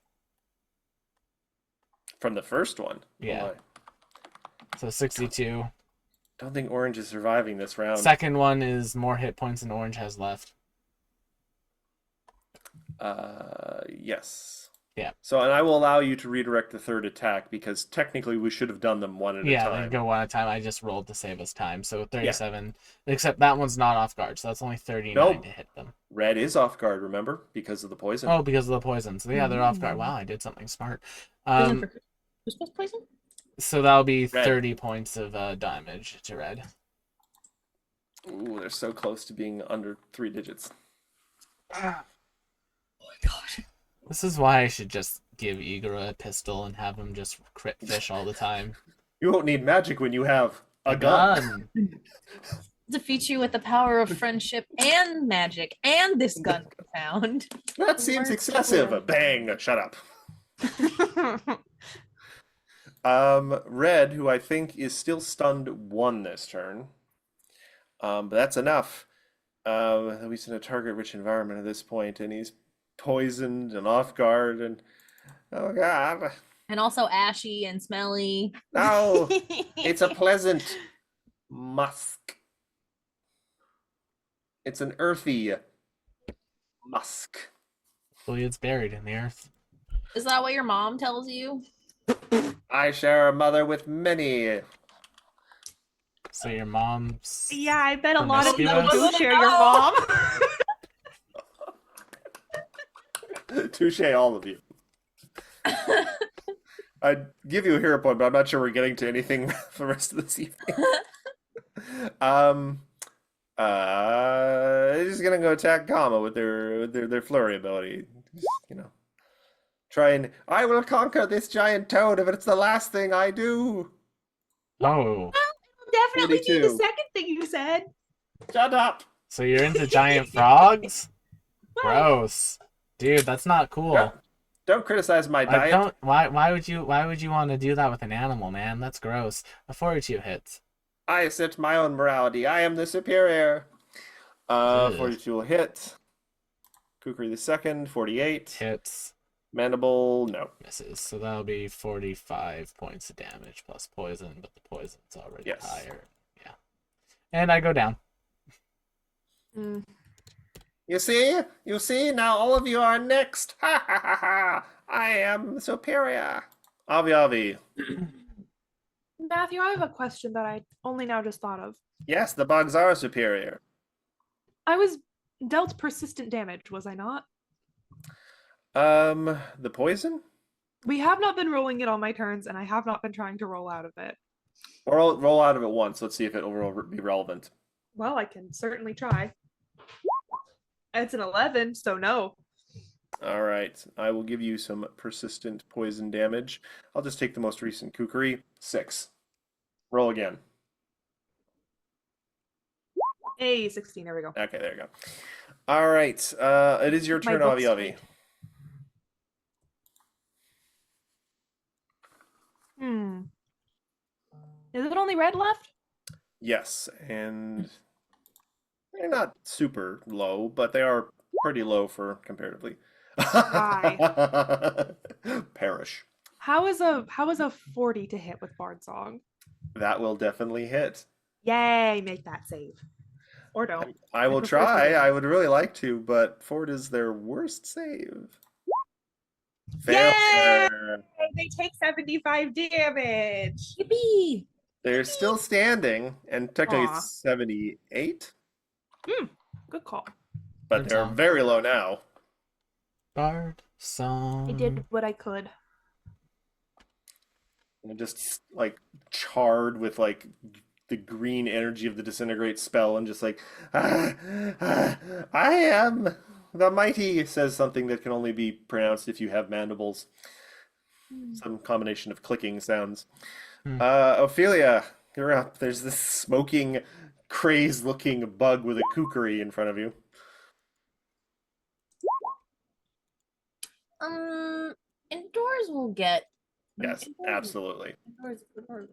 From the first one. Yeah. Oh my. So 62. Don't think Orange is surviving this round. Second one is more hit points than Orange has left. Yes. Yeah. So, and I will allow you to redirect the third attack because technically we should have done them one at a Yeah, time. they go one at a time. I just rolled to save us time. So 37. Except that one's not off guard, so that's only 39 Nope. to hit them. Red is off guard, remember? Because of the poison. Oh, because of the poison. So yeah, they're off guard. Wow, I did something smart. Who's supposed to poison? So that'll be Red. 30 points of damage to Red. Ooh, they're so close to being under 3 digits. Oh my gosh. This is why I should just give Igor a pistol and have him just crit fish all the time. You won't need magic when you have a gun. Defeat you with the power of friendship and magic and this gun we found. That seems excessive. Bang! Shut up. Red, who I think is still stunned, won this turn. But that's enough. He's in a target-rich environment at this point, and he's poisoned and off guard, and oh god, And also ashy and smelly. no! It's a pleasant musk. It's an earthy musk. Well, it's buried in the earth. Is that what your mom tells you? I share a mother with many. So your mom's... Yeah, I bet a lot of people Promiscuous? do share your mom. Touche, all of you. I'd give you a hero point, but I'm not sure we're getting to anything for the rest of this evening. Just gonna go attack Kama with their flurry ability. Just, try and I will conquer this giant toad if it's the last thing I do. Oh, Definitely do the 42. second thing you said. Shut up. so you're into giant frogs? Gross. Dude, that's not cool. Yeah. Don't criticize my I diet. don't. Why would you want to do that with an animal, man? That's gross. A 42 hits. I set my own morality. I am the superior. Ugh. 42 will hit. Kukri the second, 48. Hits. Mandible, no. Misses. So that'll be 45 points of damage plus poison, but the poison's already Yes. higher. Yeah. And I go down. You see, now all of you are next. Ha ha ha ha! I am superior. Avi Avi. Matthew, I have a question that I only now just thought of. Yes, the bugs are superior. I was dealt persistent damage, was I not? The poison? We have not been rolling it on my turns, and I have not been trying to roll out of it. Or roll out of it once. Let's see if it will be relevant. Well, I can certainly try. It's an 11, so no. All right, I will give you some persistent poison damage. I'll just take the most recent Kukri. 6. Roll again. Hey, 16, there we go. Okay, there you go. All right, it is your My turn, Avi book's Avi. Is it only red left? Yes, and they're not super low, but they are pretty low for comparatively. Perish. How is a 40 to hit with Bard Song? That will definitely hit. Yay, make that save. Or don't. I will prefer to try. do. I would really like to, but Ford is their worst save. Yay! Failure. They take 75 damage. Yippee! They're still standing, and technically Aw. it's 78, Good call. but Good they're song. very low now. Bard song. I did what I could. And just like charred with like the green energy of the disintegrate spell, and just like I am the mighty, says something that can only be pronounced if you have mandibles. Some combination of clicking sounds. Ophelia, you're up. There's this smoking, crazed-looking bug with a kukri in front of you. Indoors will get. Yes, absolutely. Indoors will get.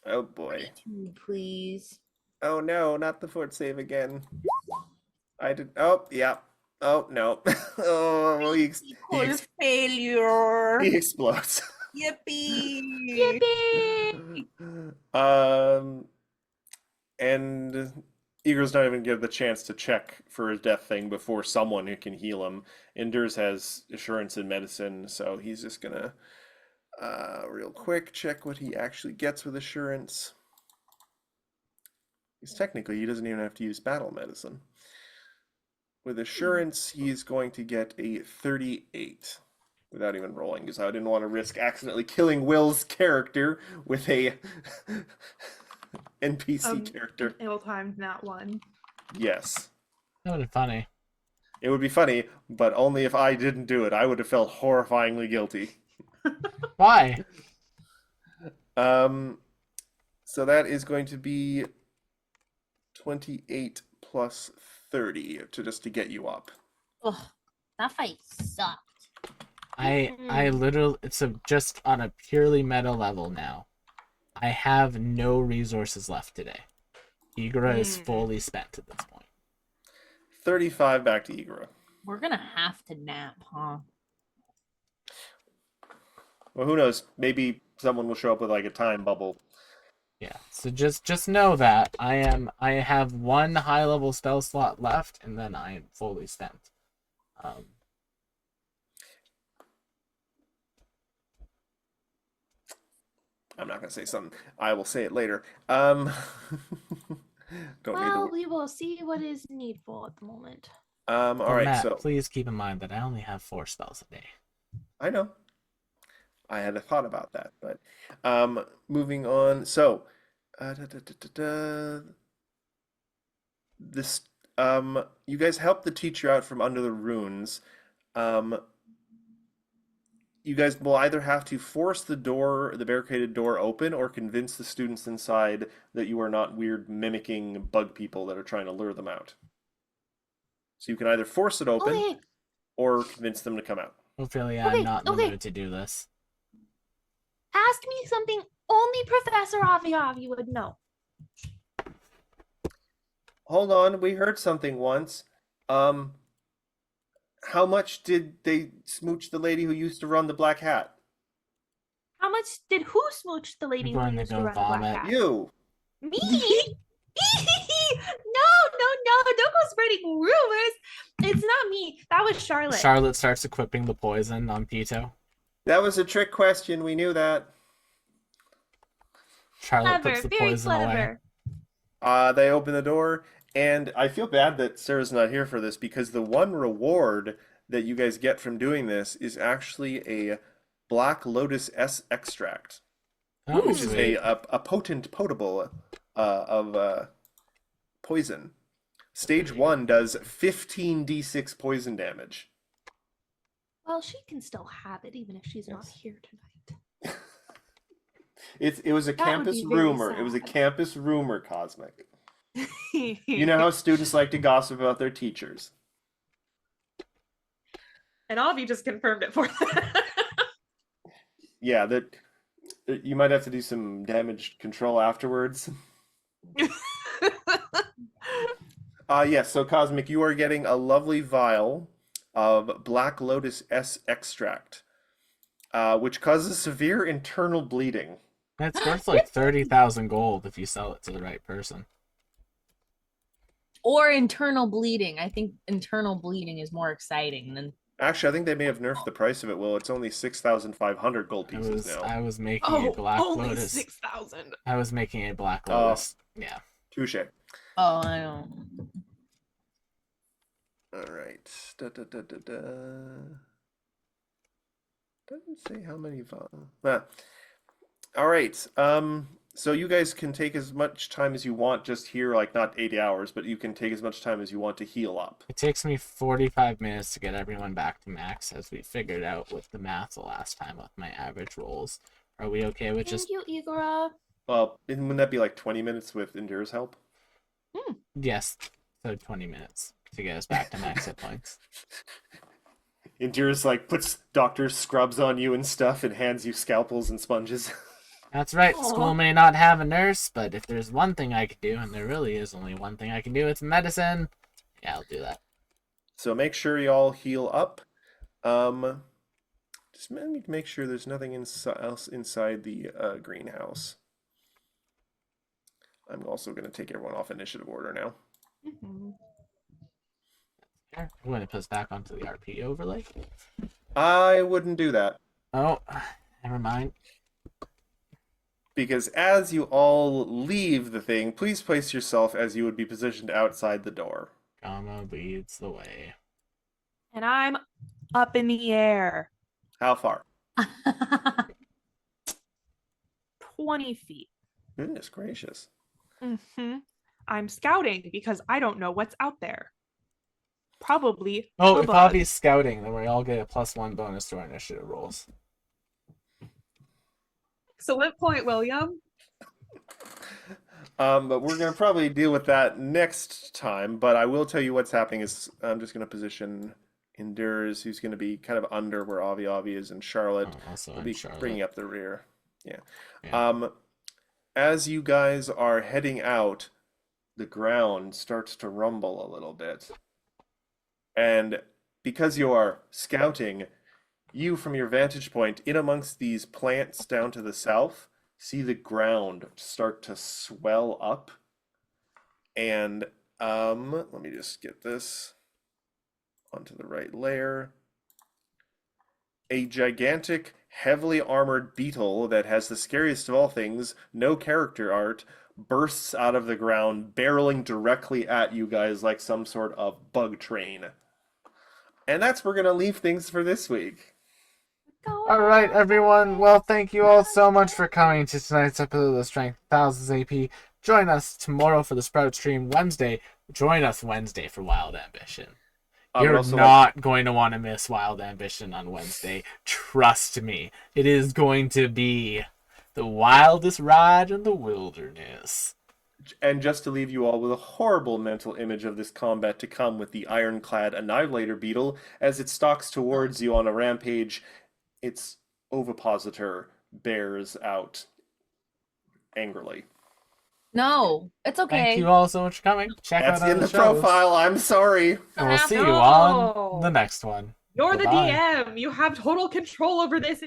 Oh boy. 2, please. Oh no, not the fort save again. I did. Oh, yeah. Oh no. Oh, Critical failure. he explodes. Yippee! And Eagle's not even give the chance to check for his death thing before someone who can heal him. Enders has assurance in medicine, so he's just gonna real quick check what he actually gets with assurance. Because technically he doesn't even have to use battle medicine. With assurance, he's going to get a 38 without even rolling, because I didn't want to risk accidentally killing Will's character with a NPC character. Ill-timed nat one. Yes. That would have been funny. It would be funny, but only if I didn't do it. I would have felt horrifyingly guilty. Why? So that is going to be 28 plus 30 to get you up. Ugh, that fight sucked. I literally, just on a purely meta level now. I have no resources left today. Igra is fully spent at this point. 35 back to Igra. We're gonna have to nap, huh? Well, who knows? Maybe someone will show up with like a time bubble. Yeah. So just know that I have one high level spell slot left, and then I am fully spent. I'm not gonna say something. I will say it later. Don't Well, need we will see what is needful at the moment. the. All But right. Matt, So please keep in mind that I only have 4 spells a day. I know. I had a thought about that, but moving on. So, this you guys helped the teacher out from under the runes. You guys will either have to force the barricaded door open, or convince the students inside that you are not weird mimicking bug people that are trying to lure them out. So you can either force it open Okay, or convince them to come out. Hopefully, Okay, I'm not in the okay. mood to do this. ask me something only Professor Aviavi would know. Hold on, we heard something once. How much did they smooch the lady who used to run the Black Hat? How much did who smooch the lady I'm who going to used to go run the Black vomit. Hat? You. Me? No, don't go spreading rumors. It's not me. That was Charlotte. Charlotte starts equipping the poison on Pito. That was a trick question. We knew that. Charlotte Clever, puts the very poison away. clever. They open the door, and I feel bad that Sarah's not here for this, because the one reward that you guys get from doing this is actually a Black Lotus S extract, Oh, which is sweet. a potent potable of poison. Stage 1 does 15d6 poison damage. Well, she can still have it even if she's not here tonight. It was a That would campus be very rumor. It was a sad. campus rumor, Cosmic. You know how students like to gossip about their teachers. And Avi just confirmed it for them. Yeah, that you might have to do some damage control afterwards. Yes, so Cosmic, you are getting a lovely vial of Black Lotus S extract, which causes severe internal bleeding. It's worth like 30,000 gold if you sell it to the right person. Or internal bleeding. I think internal bleeding is more exciting than. Actually, I think they may have nerfed the price of it. Well, it's only 6,500 gold pieces now. I was making a Black only Lotus. 6,000. I was making a Black Oh. Lotus. Yeah. Touche. Oh, I don't. All right. Doesn't say how many. All right. So you guys can take as much time as you want just here, like not 80 hours, but you can take as much time as you want to heal up. It takes me 45 minutes to get everyone back to max, as we figured out with the math the last time with my average rolls. Are we okay with Thank just... you, Igora. Well, wouldn't that be like 20 minutes with Endura's help? Yes. So 20 minutes to get us back to max hit points. Endura's like puts doctor's scrubs on you and stuff and hands you scalpels and sponges. That's right. School Aw. may not have a nurse, but if there's one thing I can do, and there really is only one thing I can do, it's medicine. Yeah, I'll do that. So make sure you all heal up. Just make sure there's nothing else inside the greenhouse. I'm also going to take everyone off initiative order now. Mhm. Here, I'm going to put this back onto the RP overlay. I wouldn't do that. Oh, never mind. Because as you all leave the thing, please place yourself as you would be positioned outside the door. Gamma leads the way. And I'm up in the air, How far? 20 feet. Goodness gracious. I'm scouting because I don't know what's out there. Probably. Oh, a if bug. Poppy's scouting, then we all get a +1 bonus to our initiative rolls. Excellent point, William. But we're going to probably deal with that next time. But I will tell you what's happening is I'm just going to position Endures, who's going to be kind of under where Avi is, and Charlotte Oh, also will in be Charlotte. bringing up the rear. Yeah. Yeah. As you guys are heading out, the ground starts to rumble a little bit. And because you are scouting, you, from your vantage point, in amongst these plants down to the south, see the ground start to swell up. And let me just get this onto the right layer. A gigantic, heavily armored beetle that has the scariest of all things, no character art, bursts out of the ground, barreling directly at you guys like some sort of bug train. And that's where we're going to leave things for this week. All right, everyone. Well, thank you all so much for coming to tonight's episode of the Strength Thousands AP. Join us tomorrow for the Sprout stream. Wednesday, join us Wednesday for Wild Ambition. You're not going to want to miss Wild Ambition on Wednesday. Trust me. It is going to be the wildest ride in the wilderness. And just to leave you all with a horrible mental image of this combat to come with the ironclad Annihilator Beetle, as it stalks towards you on a rampage, its ovipositor bears out angrily. No, it's okay. Thank you all so much for coming. Check That's out in other the shows. profile. I'm sorry. And we'll see you No. on the next one. You're the Goodbye. DM. You have total control over this.